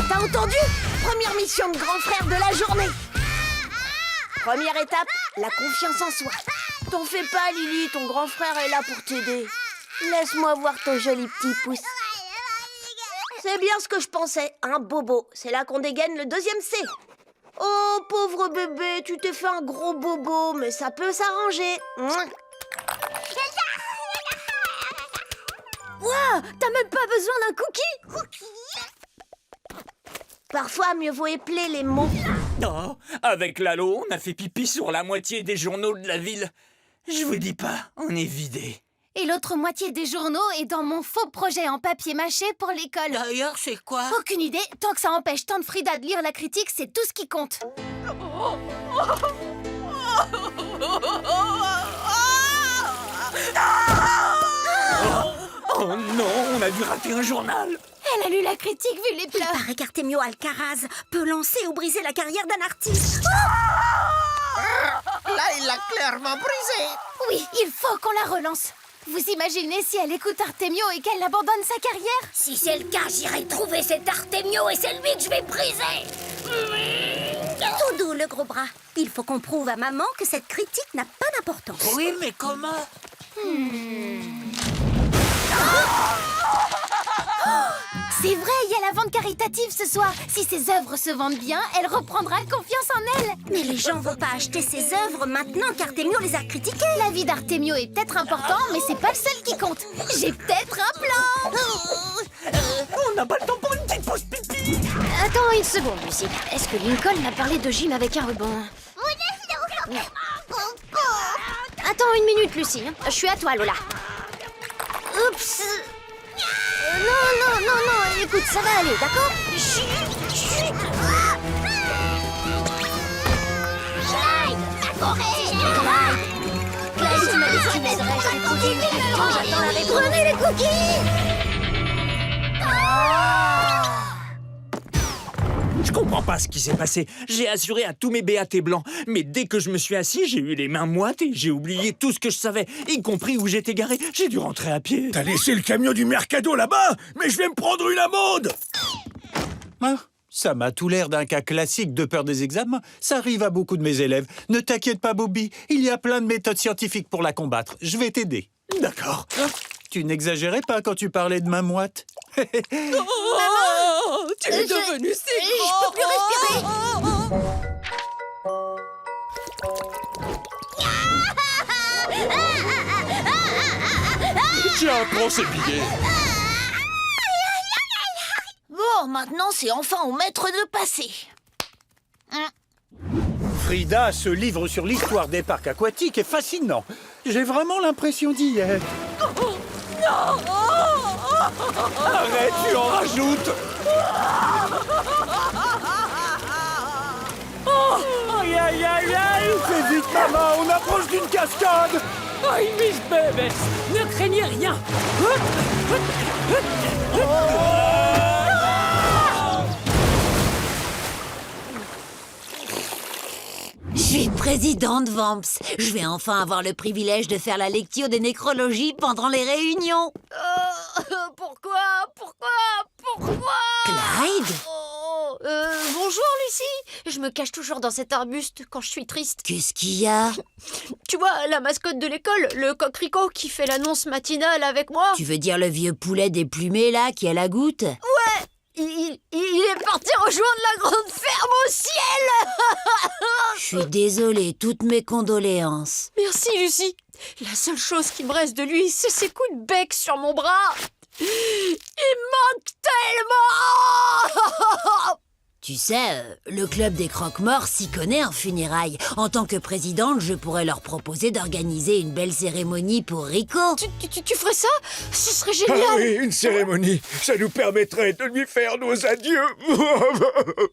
T'as entendu? Première mission de grand frère de la journée. Première étape, la confiance en soi. T'en fais pas, Lily, ton grand frère est là pour t'aider. Laisse-moi voir ton joli petit pouce. C'est bien ce que je pensais, un bobo. C'est là qu'on dégaine le deuxième C. Oh, pauvre bébé, tu t'es fait un gros bobo, mais ça peut s'arranger. Wow, t'as même pas besoin d'un cookie. Parfois, mieux vaut épeler les mots. Oh, avec Lalo, on a fait pipi sur la moitié des journaux de la ville. Je vous dis pas, on est vidé. Et l'autre moitié des journaux est dans mon faux projet en papier mâché pour l'école. D'ailleurs, c'est quoi? Aucune idée. Tant que ça empêche Tante Frida de lire la critique, c'est tout ce qui compte. Oh non, on a dû rater un journal. Elle a lu la critique vu les pleurs. Il paraît qu'Artemio Alcaraz peut lancer ou briser la carrière d'un artiste. Là, il l'a clairement brisé. Oui, il faut qu'on la relance. Vous imaginez si elle écoute Artemio et qu'elle abandonne sa carrière? Si c'est le cas, j'irai trouver cet Artemio et c'est lui que je vais briser. Tout doux, le gros bras. Il faut qu'on prouve à maman que cette critique n'a pas d'importance. Oui, mais comment? C'est vrai, il y a l'avant-carrière caritative ce soir. Si ses œuvres se vendent bien, elle reprendra confiance en elle. Mais les gens vont pas acheter ses œuvres maintenant qu'Artemio les a critiquées. La vie d'Artemio est peut-être important, mais c'est pas le seul qui compte. J'ai peut-être un plan. On n'a pas le temps pour une petite pause pipi. Attends une seconde, Lucie. Est-ce que Lincoln m'a parlé de gym avec un ruban? Attends une minute, Lucie. Je suis à toi, Lola. Oups. Non, écoute, ça va aller, d'accord? Clyde, tu m'as dit que tu m'aiderais, je t'ai trouvé une question, j'attends la réponse. Prenez les cookies! Je comprends pas ce qui s'est passé. J'ai assuré à tous mes BAT blancs. Mais dès que je me suis assis, j'ai eu les mains moites et j'ai oublié tout ce que je savais, y compris où j'étais garé. J'ai dû rentrer à pied. T'as laissé le camion du Mercado là-bas? Mais je vais me prendre une amende! Hein? Ça m'a tout l'air d'un cas classique de peur des examens. Ça arrive à beaucoup de mes élèves. Ne t'inquiète pas, Bobby. Il y a plein de méthodes scientifiques pour la combattre. Je vais t'aider. D'accord. Tu n'exagérais pas quand tu parlais de main moite. Oh, tu es devenu si grand. Je peux plus respirer. Tiens, prends ces billets. Bon, maintenant, c'est enfin au maître de passer. Frida, ce livre sur l'histoire des parcs aquatiques est fascinant. J'ai vraiment l'impression d'y être. Arrête, tu en rajoutes. Aïe, aïe, aïe, aïe! Fais vite, maman, on approche d'une cascade! Aïe, Miss Bébé, ne craignez rien. Je suis présidente Vamps. Je vais enfin avoir le privilège de faire la lecture des nécrologies pendant les réunions. Pourquoi? Clyde? Bonjour, Lucie. Je me cache toujours dans cet arbuste quand je suis triste. Qu'est-ce qu'il y a? Tu vois, la mascotte de l'école, le coquelicot qui fait l'annonce matinale avec moi. Tu veux dire le vieux poulet déplumé, là, qui a la goutte? Ouais, il est parti rejoindre la grande ferme au ciel. Je suis désolée, toutes mes condoléances. Merci, Lucie. La seule chose qui me reste de lui, c'est ses coups de bec sur mon bras. Il manque tellement. Tu sais, le club des croque-morts s'y connaît en funérailles. En tant que présidente, je pourrais leur proposer d'organiser une belle cérémonie pour Rico. Tu ferais ça? Ce serait génial. Ah oui, une cérémonie. Ça nous permettrait de lui faire nos adieux.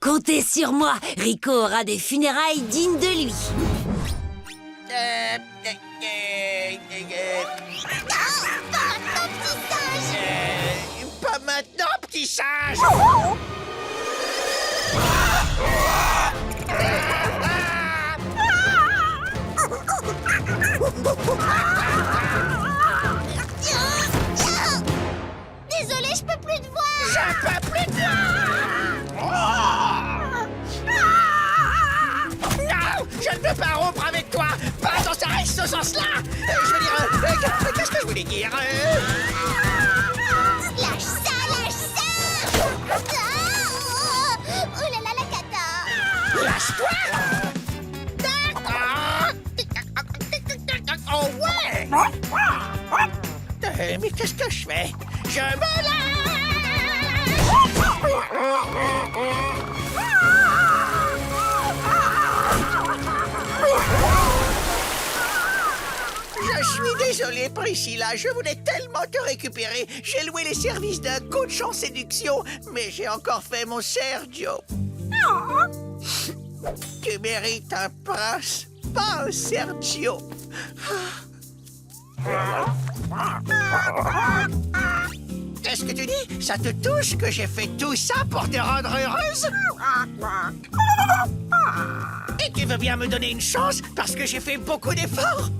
Comptez sur moi. Rico aura des funérailles dignes de lui. Pas maintenant, petit singe! Désolée, je peux plus te voir. Je peux plus te voir! Non, je ne veux pas rompre avec toi. Pas dans ce sens-là. Je veux dire, qu'est-ce que je voulais dire? Lâche ça, lâche ça. Oh là là, la cata. Lâche-toi! Oh ouais! Mais qu'est-ce que je fais? Je me Je suis désolé, Priscilla, je voulais tellement te récupérer. J'ai loué les services d'un coach en séduction, mais j'ai encore fait mon Sergio. Tu mérites un prince, pas un Sergio. Qu'est-ce que tu dis? Ça te touche que j'ai fait tout ça pour te rendre heureuse? Et tu veux bien me donner une chance parce que j'ai fait beaucoup d'efforts?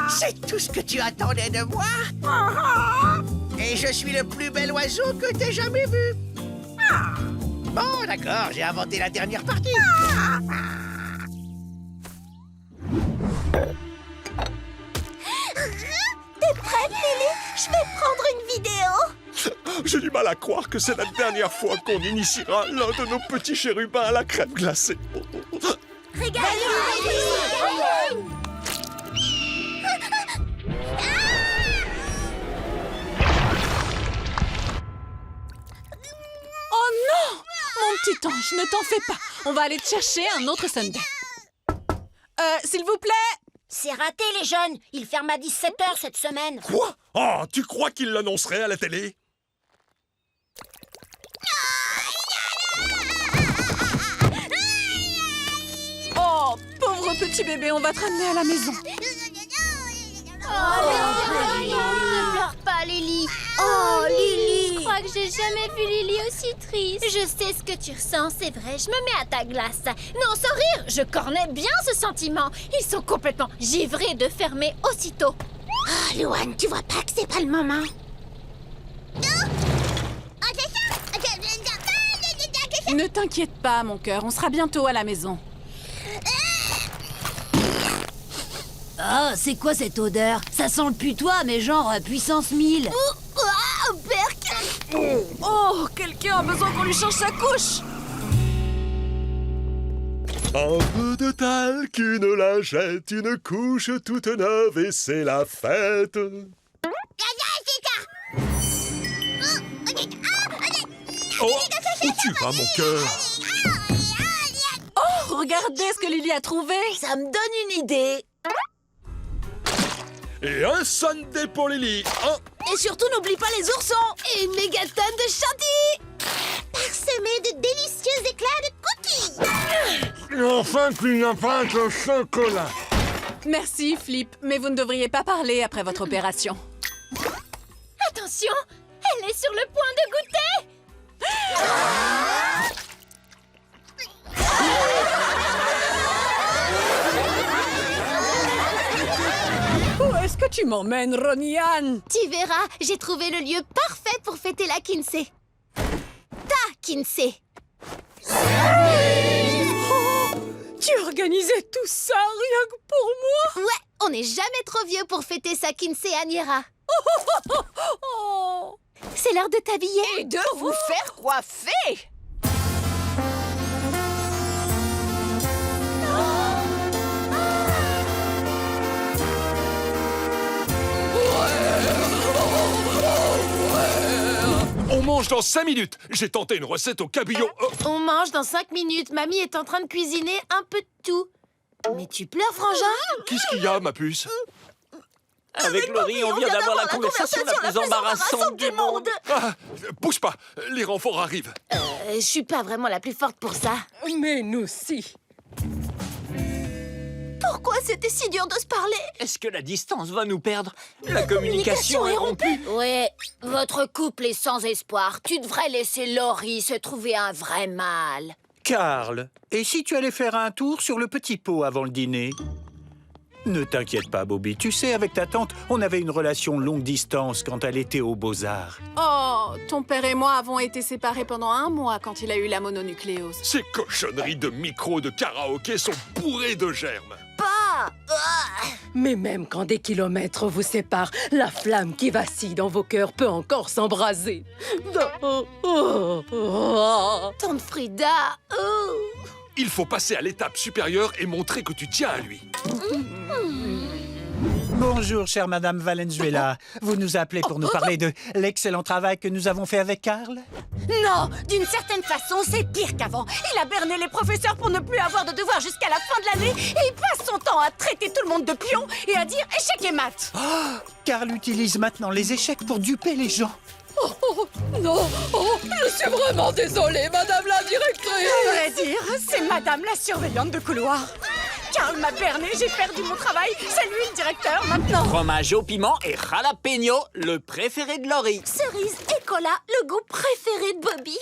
C'est tout ce que tu attendais de moi? Et je suis le plus bel oiseau que t'aies jamais vu. Bon, d'accord, j'ai inventé la dernière partie. T'es prête, Lily? Je vais prendre une vidéo. J'ai du mal à croire que c'est la dernière fois qu'on initiera l'un de nos petits chérubins à la crème glacée. Oh non! Mon petit ange, ne t'en fais pas. On va aller te chercher un autre sundae. S'il vous plaît. C'est raté, les jeunes. Il ferme à 17h cette semaine. Quoi? Oh, tu crois qu'il l'annoncerait à la télé? Oh, pauvre petit bébé, on va te ramener à la maison. Ne pleure pas, Lily. Oh, Lily. Je crois que j'ai jamais vu Lily aussi triste. Je sais ce que tu ressens, c'est vrai. Je me mets à ta glace. Non, sans rire, je connais bien ce sentiment. Ils sont complètement givrés de fermer aussitôt. Oh, Louane, tu vois pas que c'est pas le moment? Ne t'inquiète pas, mon cœur, on sera bientôt à la maison. Ah, c'est quoi cette odeur? Ça sent le putois, mais genre puissance 1000. Oh, quelqu'un a besoin qu'on lui change sa couche. Un peu de talc, une lingette, une couche toute neuve et c'est la fête. Oh, où tu vas, mon cœur? Oh, regardez ce que Lily a trouvé. Ça me donne une idée. Et un sundae pour Lily. Et surtout, n'oublie pas les oursons. Et une méga tonne de chantilly. Parsemé de délicieux éclats de cookies. Enfin, tu n'as pas de chocolat. Merci, Flip, mais vous ne devriez pas parler après votre opération. Attention, elle est sur le point de goûter. Où est-ce que tu m'emmènes, Ronnie-Anne? Tu verras, j'ai trouvé le lieu parfait pour fêter la Kinsey. Ta Kinsey. Oh, tu organisais tout ça rien que pour moi? Ouais, on n'est jamais trop vieux pour fêter sa Kinsey à Niera. Oh. C'est l'heure de t'habiller. Et de vous faire coiffer. On mange dans 5 minutes. J'ai tenté une recette au cabillaud. On mange dans 5 minutes. Mamie est en train de cuisiner un peu de tout. Mais tu pleures, Frangin? Qu'est-ce qu'il y a, ma puce? Avec Laurie, on vient d'avoir la conversation la plus embarrassante du monde. Ah, bouge pas, les renforts arrivent. Je suis pas vraiment la plus forte pour ça. Mais nous, si. Pourquoi c'était si dur de se parler? Est-ce que la distance va nous perdre? La communication est rompue. Ouais, votre couple est sans espoir. Tu devrais laisser Laurie se trouver un vrai mâle. Karl, et si tu allais faire un tour sur le petit pot avant le dîner? Ne t'inquiète pas, Bobby. Tu sais, avec ta tante, on avait une relation longue distance quand elle était aux Beaux-Arts. Oh, ton père et moi avons été séparés pendant 1 mois quand il a eu la mononucléose. Ces cochonneries de micro de karaoké sont bourrées de germes. Mais même quand des kilomètres vous séparent, la flamme qui vacille dans vos cœurs peut encore s'embraser. Tante Frida. Il faut passer à l'étape supérieure et montrer que tu tiens à lui. Bonjour, chère Madame Valenzuela. Vous nous appelez pour nous parler de l'excellent travail que nous avons fait avec Karl? Non, d'une certaine façon, c'est pire qu'avant. Il a berné les professeurs pour ne plus avoir de devoirs jusqu'à la fin de l'année et il passe son temps à traiter tout le monde de pion et à dire échec et maths. Karl utilise maintenant les échecs pour duper les gens. Non, je suis vraiment désolée, Madame la directrice. À vrai dire, c'est Madame la surveillante de couloir. Karl m'a berné, j'ai perdu mon travail. C'est lui le directeur maintenant. Fromage au piment et jalapeno, le préféré de Laurie. Cerise et cola, le goût préféré de Bobby.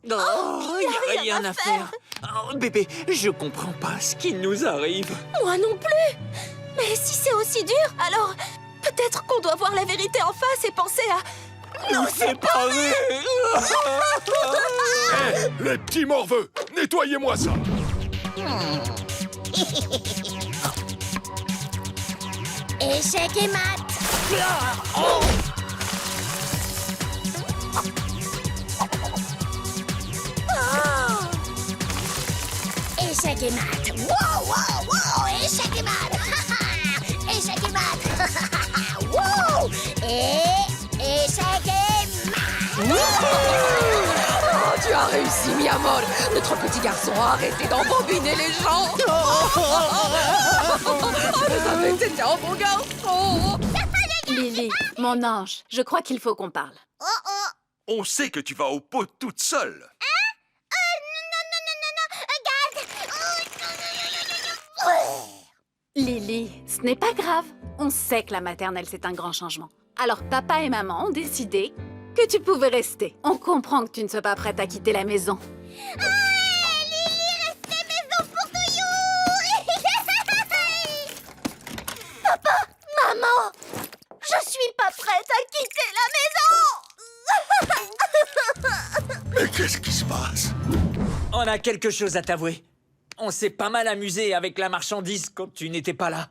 Oh, y a rien à faire. Oh, bébé, je comprends pas ce qui nous arrive. Moi non plus. Mais si c'est aussi dur, alors peut-être qu'on doit voir la vérité en face et penser à nous séparer. Hé, les petits morveux, nettoyez-moi ça. Échec et maths. échec et mat. Wow, wow, wow, échec et mat. Échec et mat. Wow, et échec et mat. Oh, tu as réussi, mi amor. Notre petit garçon a arrêté d'embobiner les gens. Je savais que c'était un bon garçon. Lily, mon ange, je crois qu'il faut qu'on parle. Oh oh. On sait que tu vas au pot toute seule. Non, regarde. Lily, ce n'est pas grave. On sait que la maternelle, c'est un grand changement. Alors papa et maman ont décidé que tu pouvais rester. On comprend que tu ne sois pas prête à quitter la maison. Lily, restez maison pour toujours. Papa, maman, je suis pas prête à quitter la maison. Mais qu'est-ce qui se passe? On a quelque chose à t'avouer. On s'est pas mal amusé avec la marchandise quand tu n'étais pas là.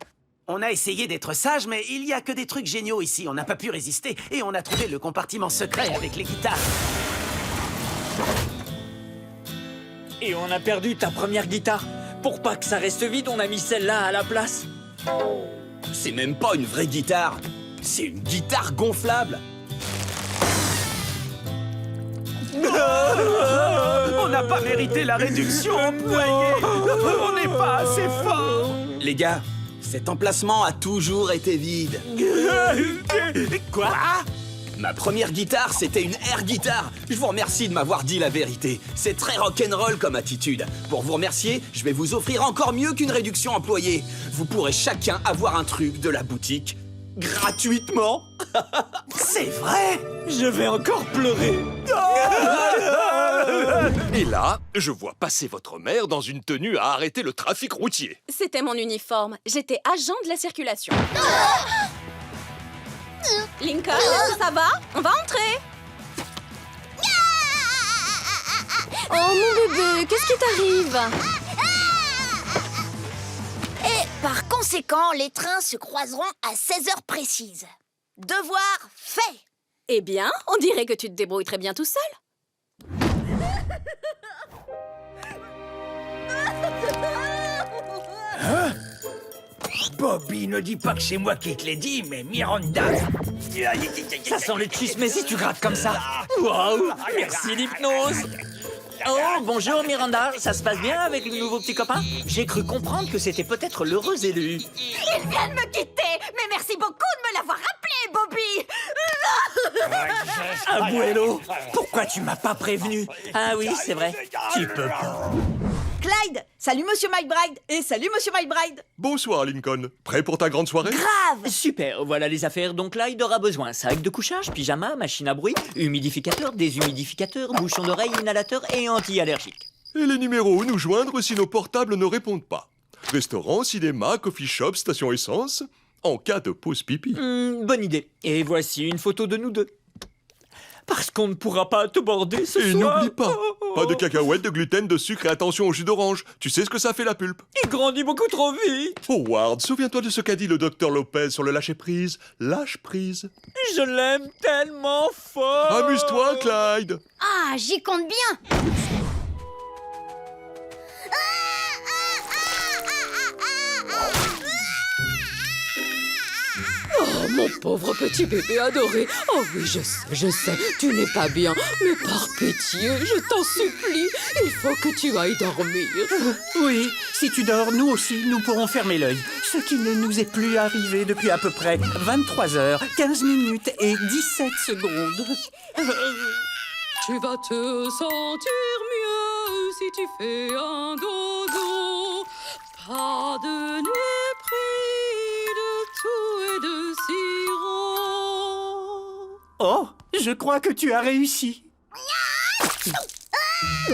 On a essayé d'être sage, mais il y a que des trucs géniaux ici. On n'a pas pu résister et on a trouvé le compartiment secret avec les guitares. Et on a perdu ta première guitare. Pour pas que ça reste vide, on a mis celle-là à la place. C'est même pas une vraie guitare. C'est une guitare gonflable. On n'a pas mérité la réduction employée. On n'est pas assez fort. Les gars, cet emplacement a toujours été vide. Quoi? Ma première guitare, c'était une air guitare. Je vous remercie de m'avoir dit la vérité. C'est très rock'n'roll comme attitude. Pour vous remercier, je vais vous offrir encore mieux qu'une réduction employée. Vous pourrez chacun avoir un truc de la boutique gratuitement. C'est vrai? Je vais encore pleurer. Et là, je vois passer votre mère dans une tenue à arrêter le trafic routier. C'était mon uniforme. J'étais agent de la circulation. Lincoln, ça va? On va entrer. Oh mon bébé, qu'est-ce qui t'arrive? Et par conséquent, les trains se croiseront à 16 heures précises. Devoir fait. Eh bien, on dirait que tu te débrouilles très bien tout seul. Bobby, ne dis pas que c'est moi qui te l'ai dit, mais Miranda... Ça sent le cheese, mais si tu grattes comme ça. Waouh, merci l'hypnose. Oh, bonjour Miranda, ça se passe bien avec le nouveau petit copain? J'ai cru comprendre que c'était peut-être l'heureux élu. Il vient de me quitter, mais merci beaucoup de me l'avoir rappelé, Bobby. Abuelo, pourquoi tu m'as pas prévenu? Ah oui, c'est vrai, tu peux pas. Clyde, salut Monsieur McBride et salut Monsieur McBride. Bonsoir, Lincoln. Prêt pour ta grande soirée? Grave. Super, voilà les affaires. Donc là, il aura besoin sac de couchage, pyjama, machine à bruit, humidificateur, déshumidificateur, bouchon d'oreille, inhalateur et anti-allergique. Et les numéros où nous joindre si nos portables ne répondent pas. Restaurant, cinéma, coffee shop, station essence, en cas de pause pipi. Bonne idée. Et voici une photo de nous deux. Parce qu'on ne pourra pas te border ce Et soir. n'oublie pas, pas de cacahuètes, de gluten, de sucre et attention au jus d'orange. Tu sais ce que ça fait la pulpe? Il grandit beaucoup trop vite. Howard, souviens-toi de ce qu'a dit le docteur Lopez sur le lâcher-prise. Lâche prise. Je l'aime tellement fort. Amuse-toi, Clyde. Ah, j'y compte bien. Oh, mon pauvre petit bébé adoré. Oh oui, je sais, tu n'es pas bien. Mais par pitié, je t'en supplie, il faut que tu ailles dormir. Oui, si tu dors, nous aussi, nous pourrons fermer l'œil. Ce qui ne nous est plus arrivé depuis à peu près 23 heures, 15 minutes et 17 secondes. Tu vas te sentir mieux si tu fais un dodo. Pas de nuit pris de tout et de sirop. Oh, je crois que tu as réussi.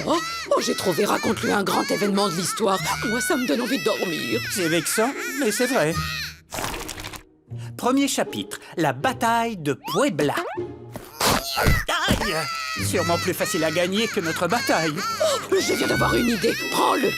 Oh, j'ai trouvé, raconte-lui un grand événement de l'histoire. Moi, ça me donne envie de dormir. C'est vexant, mais c'est vrai. Premier chapitre, la bataille de Puebla. Aïe! Sûrement plus facile à gagner que notre bataille. Oh, je viens d'avoir une idée, prends-le.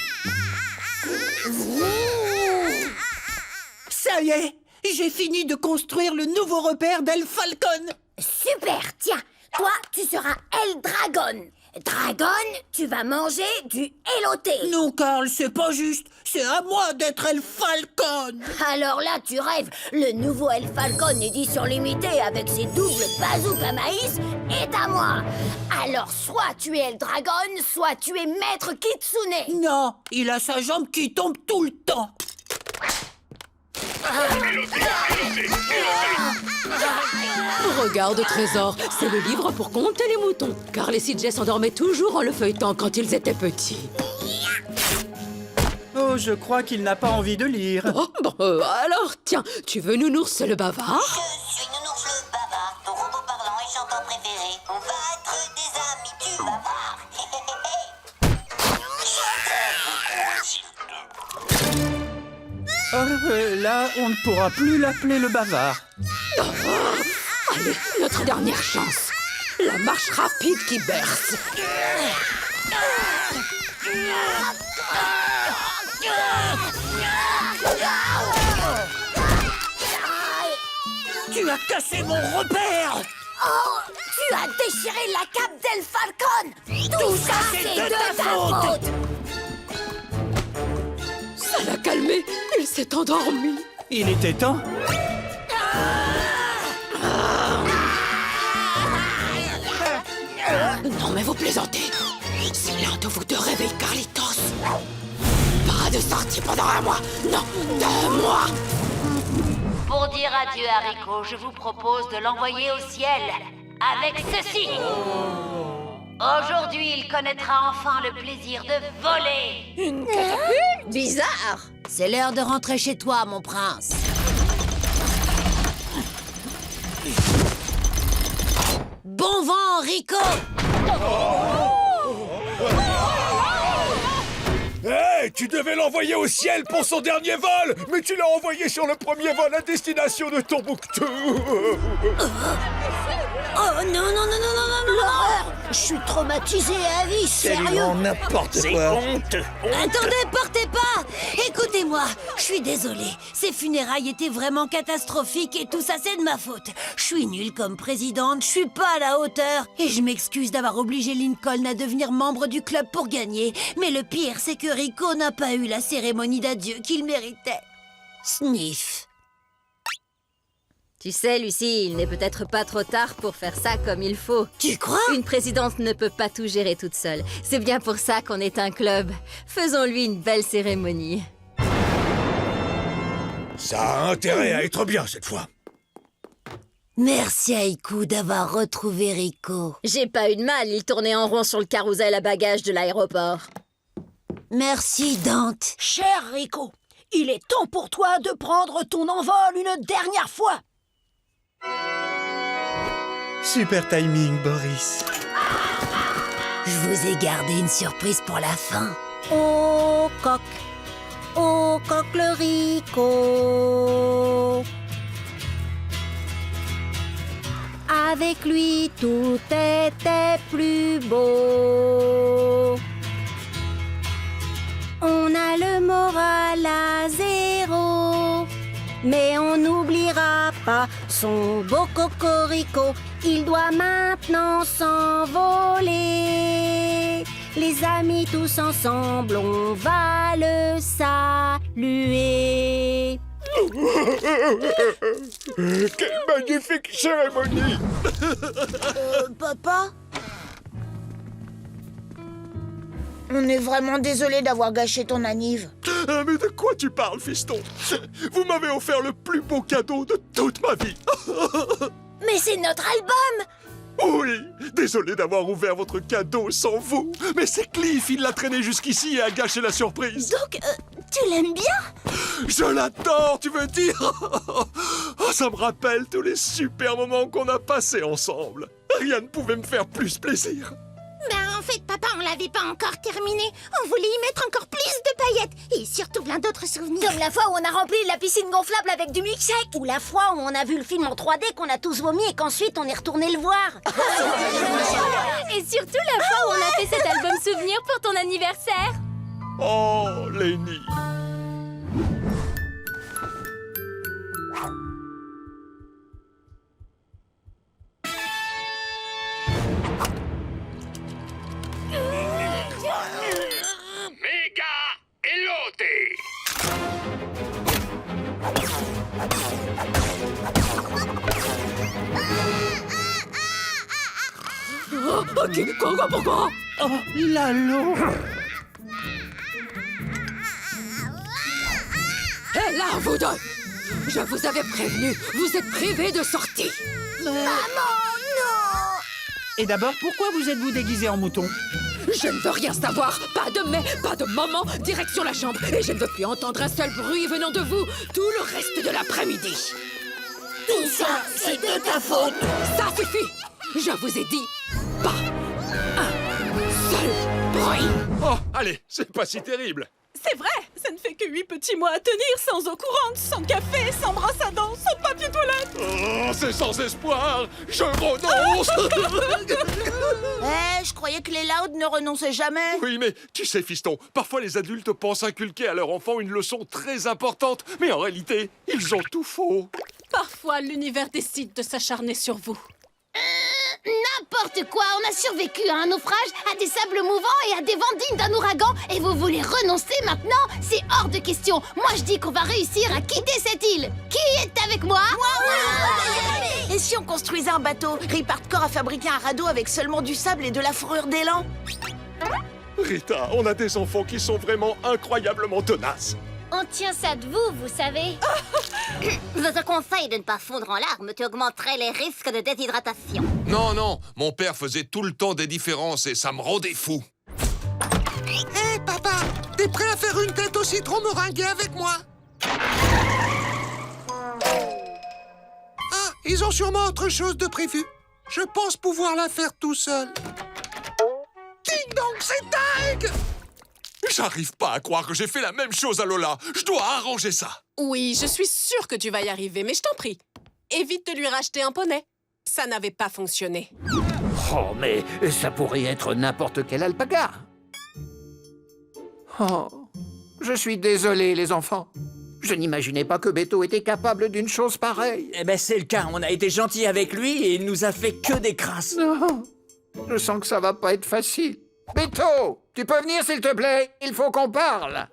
Ça y est, j'ai fini de construire le nouveau repère d'El Falcon. Super, tiens, toi, tu seras El Dragon. Dragon, tu vas manger du éloté. Non, Carl, c'est pas juste. C'est à moi d'être El Falcon. Alors là, tu rêves. Le nouveau El Falcon édition limitée avec ses doubles bazooks à maïs est à moi. Alors soit tu es El Dragon, soit tu es Maître Kitsune. Non, il a sa jambe qui tombe tout le temps. Regarde, Trésor, c'est le livre pour compter les moutons. Car les CJ s'endormaient toujours en le feuilletant quand ils étaient petits. Oh, je crois qu'il n'a pas envie de lire. Oh, bon, alors, tiens, tu veux Nounours le bavard? Je suis Nounours le bavard, ton robot parlant et chantant préféré. On va être des amis, tu vas voir. Là, on ne pourra plus l'appeler le bavard. Allez, notre dernière chance. La marche rapide qui berce. Tu as cassé mon repère. Oh, tu as déchiré la cape d'El Falcon. Tout ça, c'est de ta faute. Ça l'a calmé, il s'est endormi. Il était temps. Non mais vous plaisantez. C'est l'un de vous deux réveille Carlitos. Pas de sortie pendant un mois. Non, 2 mois. Pour dire adieu à Rico, je vous propose de l'envoyer au ciel avec ceci. Aujourd'hui, il connaîtra enfin le plaisir de voler. Une catapulte? Bizarre. C'est l'heure de rentrer chez toi, mon prince. Bon vent, Rico! Hé, tu devais l'envoyer au ciel pour son dernier vol, mais tu l'as envoyé sur le premier vol à destination de Tombouctou. Oh non, non, non, non, non, non, l'horreur! Je suis traumatisée à vie, sérieux! N'importe quoi. Attendez, partez pas! Écoutez-moi, je suis désolée. Ces funérailles étaient vraiment catastrophiques et tout ça, c'est de ma faute. Je suis nulle comme présidente, je suis pas à la hauteur. Et je m'excuse d'avoir obligé Lincoln à devenir membre du club pour gagner. Mais le pire, c'est que Rico n'a pas eu la cérémonie d'adieu qu'il méritait. Sniff. Tu sais, Lucie, il n'est peut-être pas trop tard pour faire ça comme il faut. Tu crois? Une présidente ne peut pas tout gérer toute seule. C'est bien pour ça qu'on est un club. Faisons-lui une belle cérémonie. Ça a intérêt à être bien cette fois. Merci Haïku d'avoir retrouvé Rico. J'ai pas eu de mal, il tournait en rond sur le carrousel à bagages de l'aéroport. Merci Dante. Cher Rico, il est temps pour toi de prendre ton envol une dernière fois. Super timing, Boris. Je vous ai gardé une surprise pour la fin. Oh coq le Rico. Avec lui, tout était plus beau. On a le moral à 0. Mais on n'oubliera pas son beau cocorico. Il doit maintenant s'envoler. Les amis tous ensemble, on va le saluer. Quelle magnifique cérémonie. Papa? On est vraiment désolé d'avoir gâché ton anniv. Ah, mais de quoi tu parles, fiston? Vous m'avez offert le plus beau cadeau de toute ma vie. Mais c'est notre album! Oui, désolé d'avoir ouvert votre cadeau sans vous. Mais c'est Cliff, il l'a traîné jusqu'ici et a gâché la surprise. Donc, tu l'aimes bien? Je l'adore, tu veux dire? Oh, ça me rappelle tous les super moments qu'on a passés ensemble. Rien ne pouvait me faire plus plaisir. Ben, en fait, papa, on l'avait pas encore terminé. On voulait y mettre encore plus de paillettes. Et surtout plein d'autres souvenirs. Comme la fois où on a rempli la piscine gonflable avec du milkshake. Ou la fois où on a vu le film en 3D qu'on a tous vomi et qu'ensuite on est retourné le voir. Et surtout la fois où on a fait cet album souvenir pour ton anniversaire. Oh, Lenny. King Kong, pourquoi? Oh, Lalo! Hé là, vous deux! Je vous avais prévenu, vous êtes privés de sortie! Et d'abord, pourquoi vous êtes-vous déguisé en mouton? Je ne veux rien savoir! Pas de mais, pas de moment, direction la chambre! Et je ne veux plus entendre un seul bruit venant de vous tout le reste de l'après-midi! Tout ça, c'est de ta faute! Ça suffit! Je vous ai dit, pas un seul bruit! Oh, allez, c'est pas si terrible. C'est vrai, ça ne fait que 8 petits mois à tenir, sans eau courante, sans café, sans brosse à dents, sans papier toilette. Oh, c'est sans espoir. Je renonce. Je croyais que les Loud ne renonçaient jamais. Oui, mais tu sais, fiston, parfois les adultes pensent inculquer à leur enfant une leçon très importante, mais en réalité, ils ont tout faux. Parfois, l'univers décide de s'acharner sur vous. N'importe quoi, on a survécu à un naufrage, à des sables mouvants et à des vents dignes d'un ouragan. Et vous voulez renoncer maintenant? C'est hors de question. Moi, je dis qu'on va réussir à quitter cette île. Qui est avec moi? Et si on construisait un bateau? Rip Hardcore a fabriqué un radeau avec seulement du sable et de la fourrure d'élan. Rita, on a des enfants qui sont vraiment incroyablement tenaces. On tient ça de vous, vous savez. Je te conseille de ne pas fondre en larmes, tu augmenterais les risques de déshydratation. Non, non, mon père faisait tout le temps des différences et ça me rendait fou. Hé, papa, t'es prêt à faire une tête au citron meringuée avec moi? Ah, ils ont sûrement autre chose de prévu. Je pense pouvoir la faire tout seul. Ding dong, c'est dingue! J'arrive pas à croire que j'ai fait la même chose à Lola. Je dois arranger ça. Oui, je suis sûre que tu vas y arriver, mais je t'en prie. Évite de lui racheter un poney. Ça n'avait pas fonctionné. Oh, mais ça pourrait être n'importe quel alpaga. Oh, je suis désolé, les enfants. Je n'imaginais pas que Beto était capable d'une chose pareille. Eh ben, c'est le cas. On a été gentils avec lui et il nous a fait que des crasses. Non, je sens que ça va pas être facile. Beto, tu peux venir s'il te plaît? Il faut qu'on parle.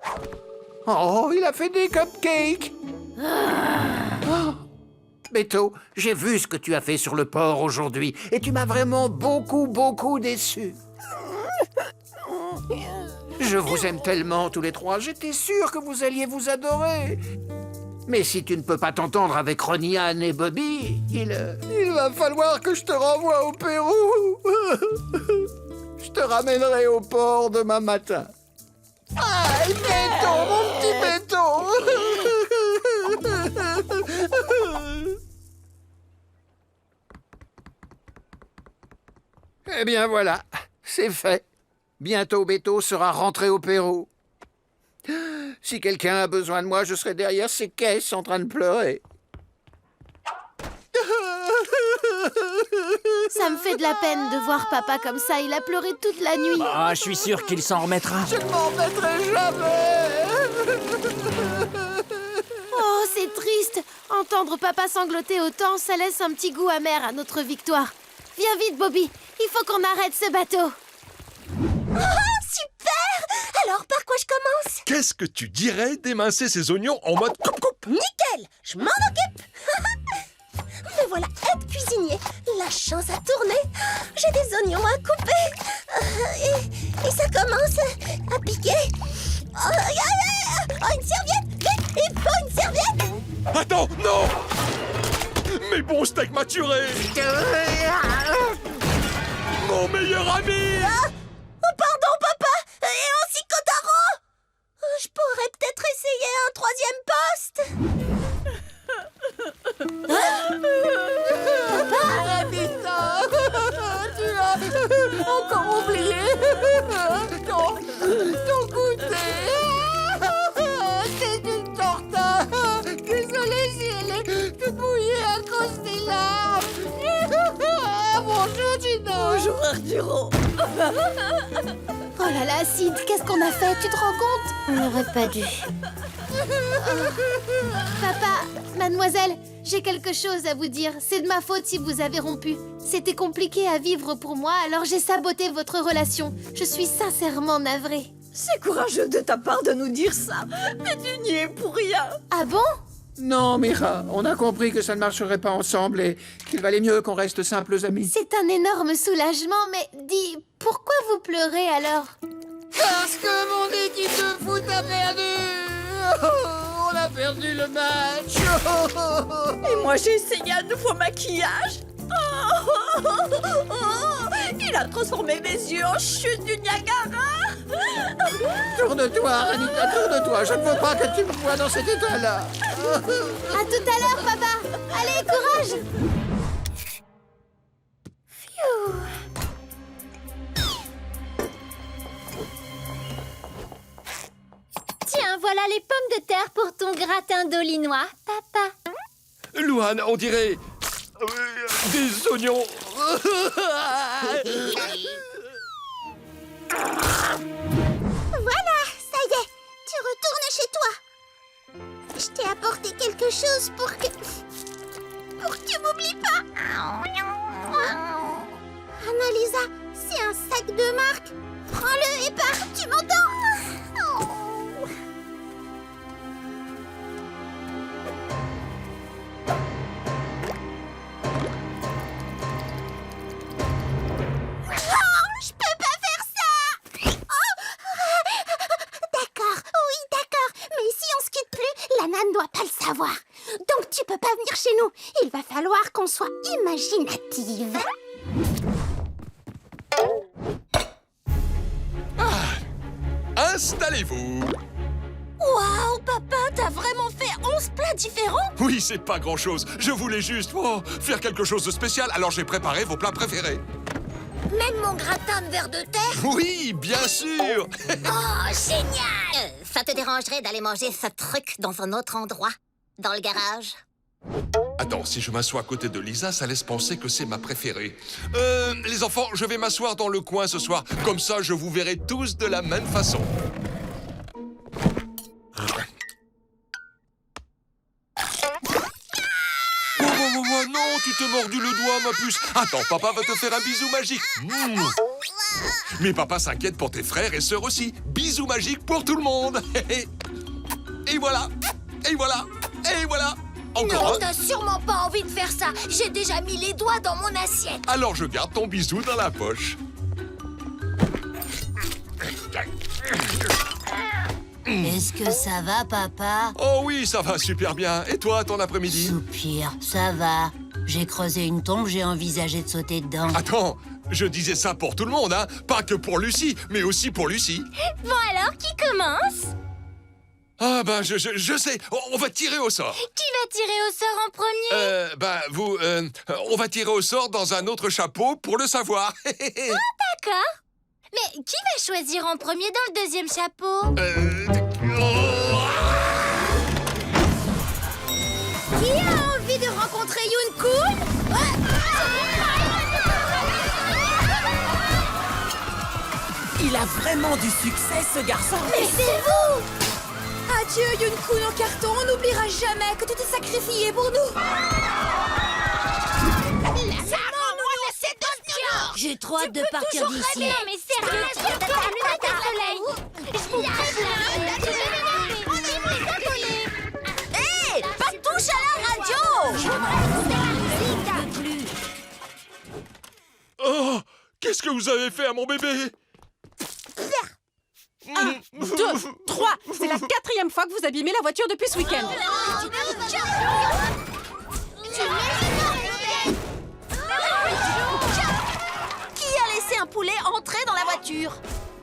Oh, il a fait des cupcakes. Oh. Beto, j'ai vu ce que tu as fait sur le port aujourd'hui et tu m'as vraiment beaucoup déçu. Je vous aime tellement tous les trois, j'étais sûr que vous alliez vous adorer. Mais si tu ne peux pas t'entendre avec Ronnie Anne et Bobby, il va falloir que je te renvoie au Pérou. Je te ramènerai au port demain matin. Ah, Beto, mon petit Beto. Eh bien voilà, c'est fait. Bientôt Beto sera rentré au Pérou. Si quelqu'un a besoin de moi, je serai derrière ses caisses en train de pleurer. Ça me fait de la peine de voir papa comme ça. Il a pleuré toute la nuit. Ah, je suis sûr qu'il s'en remettra. Je ne m'en remettrai jamais. Oh, c'est triste. Entendre papa sangloter autant, ça laisse un petit goût amer à notre victoire. Viens vite, Bobby. Il faut qu'on arrête ce bateau. Oh, super! Alors, par quoi je commence? Qu'est-ce que tu dirais d'émincer ces oignons en mode coupe-coupe? Nickel! Je m'en occupe! Me voilà aide cuisinier. La chance a tourné. J'ai des oignons à couper. Et ça commence à piquer. Oh, une serviette! Vite! Il faut une serviette! Attends, non! Mes bons steaks maturés! Mon meilleur ami! Oh, pardon, papa! Et aussi Kotaro! Je pourrais peut-être essayer un troisième poste. Papa! Anita, tu as encore oublié ton goûter. C'est une torta. Désolée si elle est toute mouillée à cause des larmes. Bonjour, Gino. Bonjour, Arturo. Oh là là, Sid, qu'est-ce qu'on a fait? Tu te rends compte? On n'aurait pas dû. Papa, mademoiselle, j'ai quelque chose à vous dire. C'est de ma faute si vous avez rompu. C'était compliqué à vivre pour moi, alors j'ai saboté votre relation. Je suis sincèrement navrée. C'est courageux de ta part de nous dire ça, mais tu n'y es pour rien. Ah bon? Non, Mira, on a compris que ça ne marcherait pas ensemble et qu'il valait mieux qu'on reste simples amis. C'est un énorme soulagement, mais dis, pourquoi vous pleurez alors? Parce que mon équipe de foot a perdu. On a perdu le match. Et moi, j'ai essayé un nouveau maquillage. Il a transformé mes yeux en chute du Niagara. Tourne-toi, Anita, tourne-toi. Je ne veux pas que tu me vois dans cet état-là. À tout à l'heure, papa. Allez, courage. Pfiou. Tiens, voilà les pommes de terre pour ton gratin d'olinois, papa. Louane, on dirait... des oignons. Voilà, ça y est, tu retournes chez toi. Je t'ai apporté quelque chose pour que tu m'oublies pas. Annalisa, c'est un sac de marque. Prends-le et pars, tu m'entends? Lana ne doit pas le savoir. Donc tu peux pas venir chez nous. Il va falloir qu'on soit imaginative. Installez-vous. Waouh, papa, t'as vraiment fait 11 plats différents? Oui, c'est pas grand-chose. Je voulais juste faire quelque chose de spécial, alors j'ai préparé vos plats préférés. Même mon gratin de verre de terre? Oui, bien sûr. Oh, génial! Ça te dérangerait d'aller manger ce truc dans un autre endroit? Dans le garage? Attends, si je m'assois à côté de Lisa, ça laisse penser que c'est ma préférée. Les enfants, je vais m'asseoir dans le coin ce soir. Comme ça, je vous verrai tous de la même façon. Oh, non, tu t'es mordu le doigt, ma puce. Attends, papa va te faire un bisou magique. Mais papa s'inquiète pour tes frères et sœurs aussi. Bisou magique pour tout le monde. Et voilà. Et voilà. Et voilà. Encore Non, un. t'as sûrement pas envie de faire ça. J'ai déjà mis les doigts dans mon assiette. Alors je garde ton bisou dans la poche. Est-ce que ça va, papa? Oh oui, ça va super bien. Et toi, ton après-midi? Soupir, ça va. J'ai creusé une tombe, j'ai envisagé de sauter dedans. Attends, je disais ça pour tout le monde, hein. Pas que pour Lucie, mais aussi pour Lucie. Bon alors, qui commence? Ah ben, je sais. On va tirer au sort. Qui va tirer au sort en premier? Vous, on va tirer au sort dans un autre chapeau pour le savoir. D'accord. Mais qui va choisir en premier dans le deuxième chapeau? Qui a envie de rencontrer Yoon-kun? Il a vraiment du succès, ce garçon. Mais c'est vous! Adieu, Yoon-kun en carton. On n'oubliera jamais que tu t'es sacrifié pour nous. J'ai trop hâte de partir d'ici. Non mais sérieux, tu viens d'atteindre la terre soleil. Je vous Hé, pas de touche à la radio! Oh, qu'est-ce que vous avez fait à mon bébé? 1, 2, 3. C'est la 4e fois que vous abîmez la voiture depuis ce week-end. Qui a laissé un poulet entrer dans la voiture?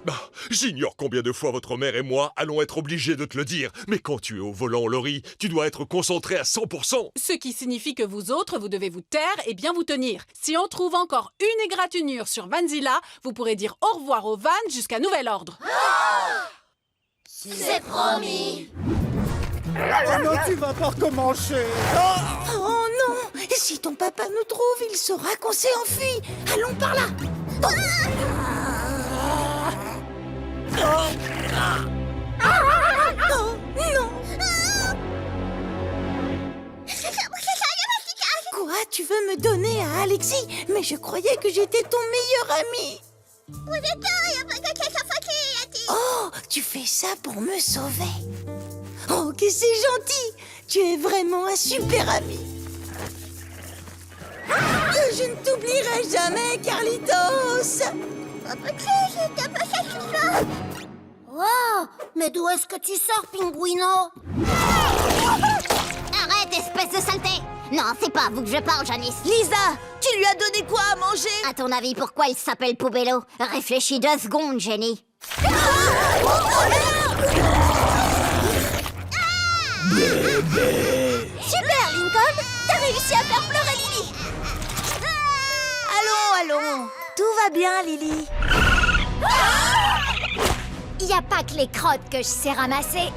Bah, j'ignore combien de fois votre mère et moi allons être obligés de te le dire. Mais quand tu es au volant, Laurie, tu dois être concentré à 100%. Ce qui signifie que vous autres, vous devez vous taire et bien vous tenir. Si on trouve encore une égratignure sur Vanzilla, vous pourrez dire au revoir aux vannes jusqu'à nouvel ordre. C'est promis. Oh non, tu vas pas recommencer. Oh non! Si ton papa nous trouve, il saura qu'on s'est enfui. Allons par là. Non, non. Quoi? Tu veux me donner à Alexis? Mais je croyais que j'étais ton meilleur ami. Oh, tu fais ça pour me sauver. Oh, que c'est gentil. Tu es vraiment un super ami. Je ne t'oublierai jamais, Carlitos. Wow, mais d'où est-ce que tu sors, Pinguino? Arrête, espèce de saleté! Non, c'est pas à vous que je parle, Janice. Lisa, tu lui as donné quoi à manger? À ton avis, pourquoi il s'appelle Poubello? Réfléchis 2 secondes, Jenny. Super, Lincoln! T'as réussi à faire pleurer Lily! Allons, tout va bien, Lily. Y a pas que les crottes que je sais ramasser.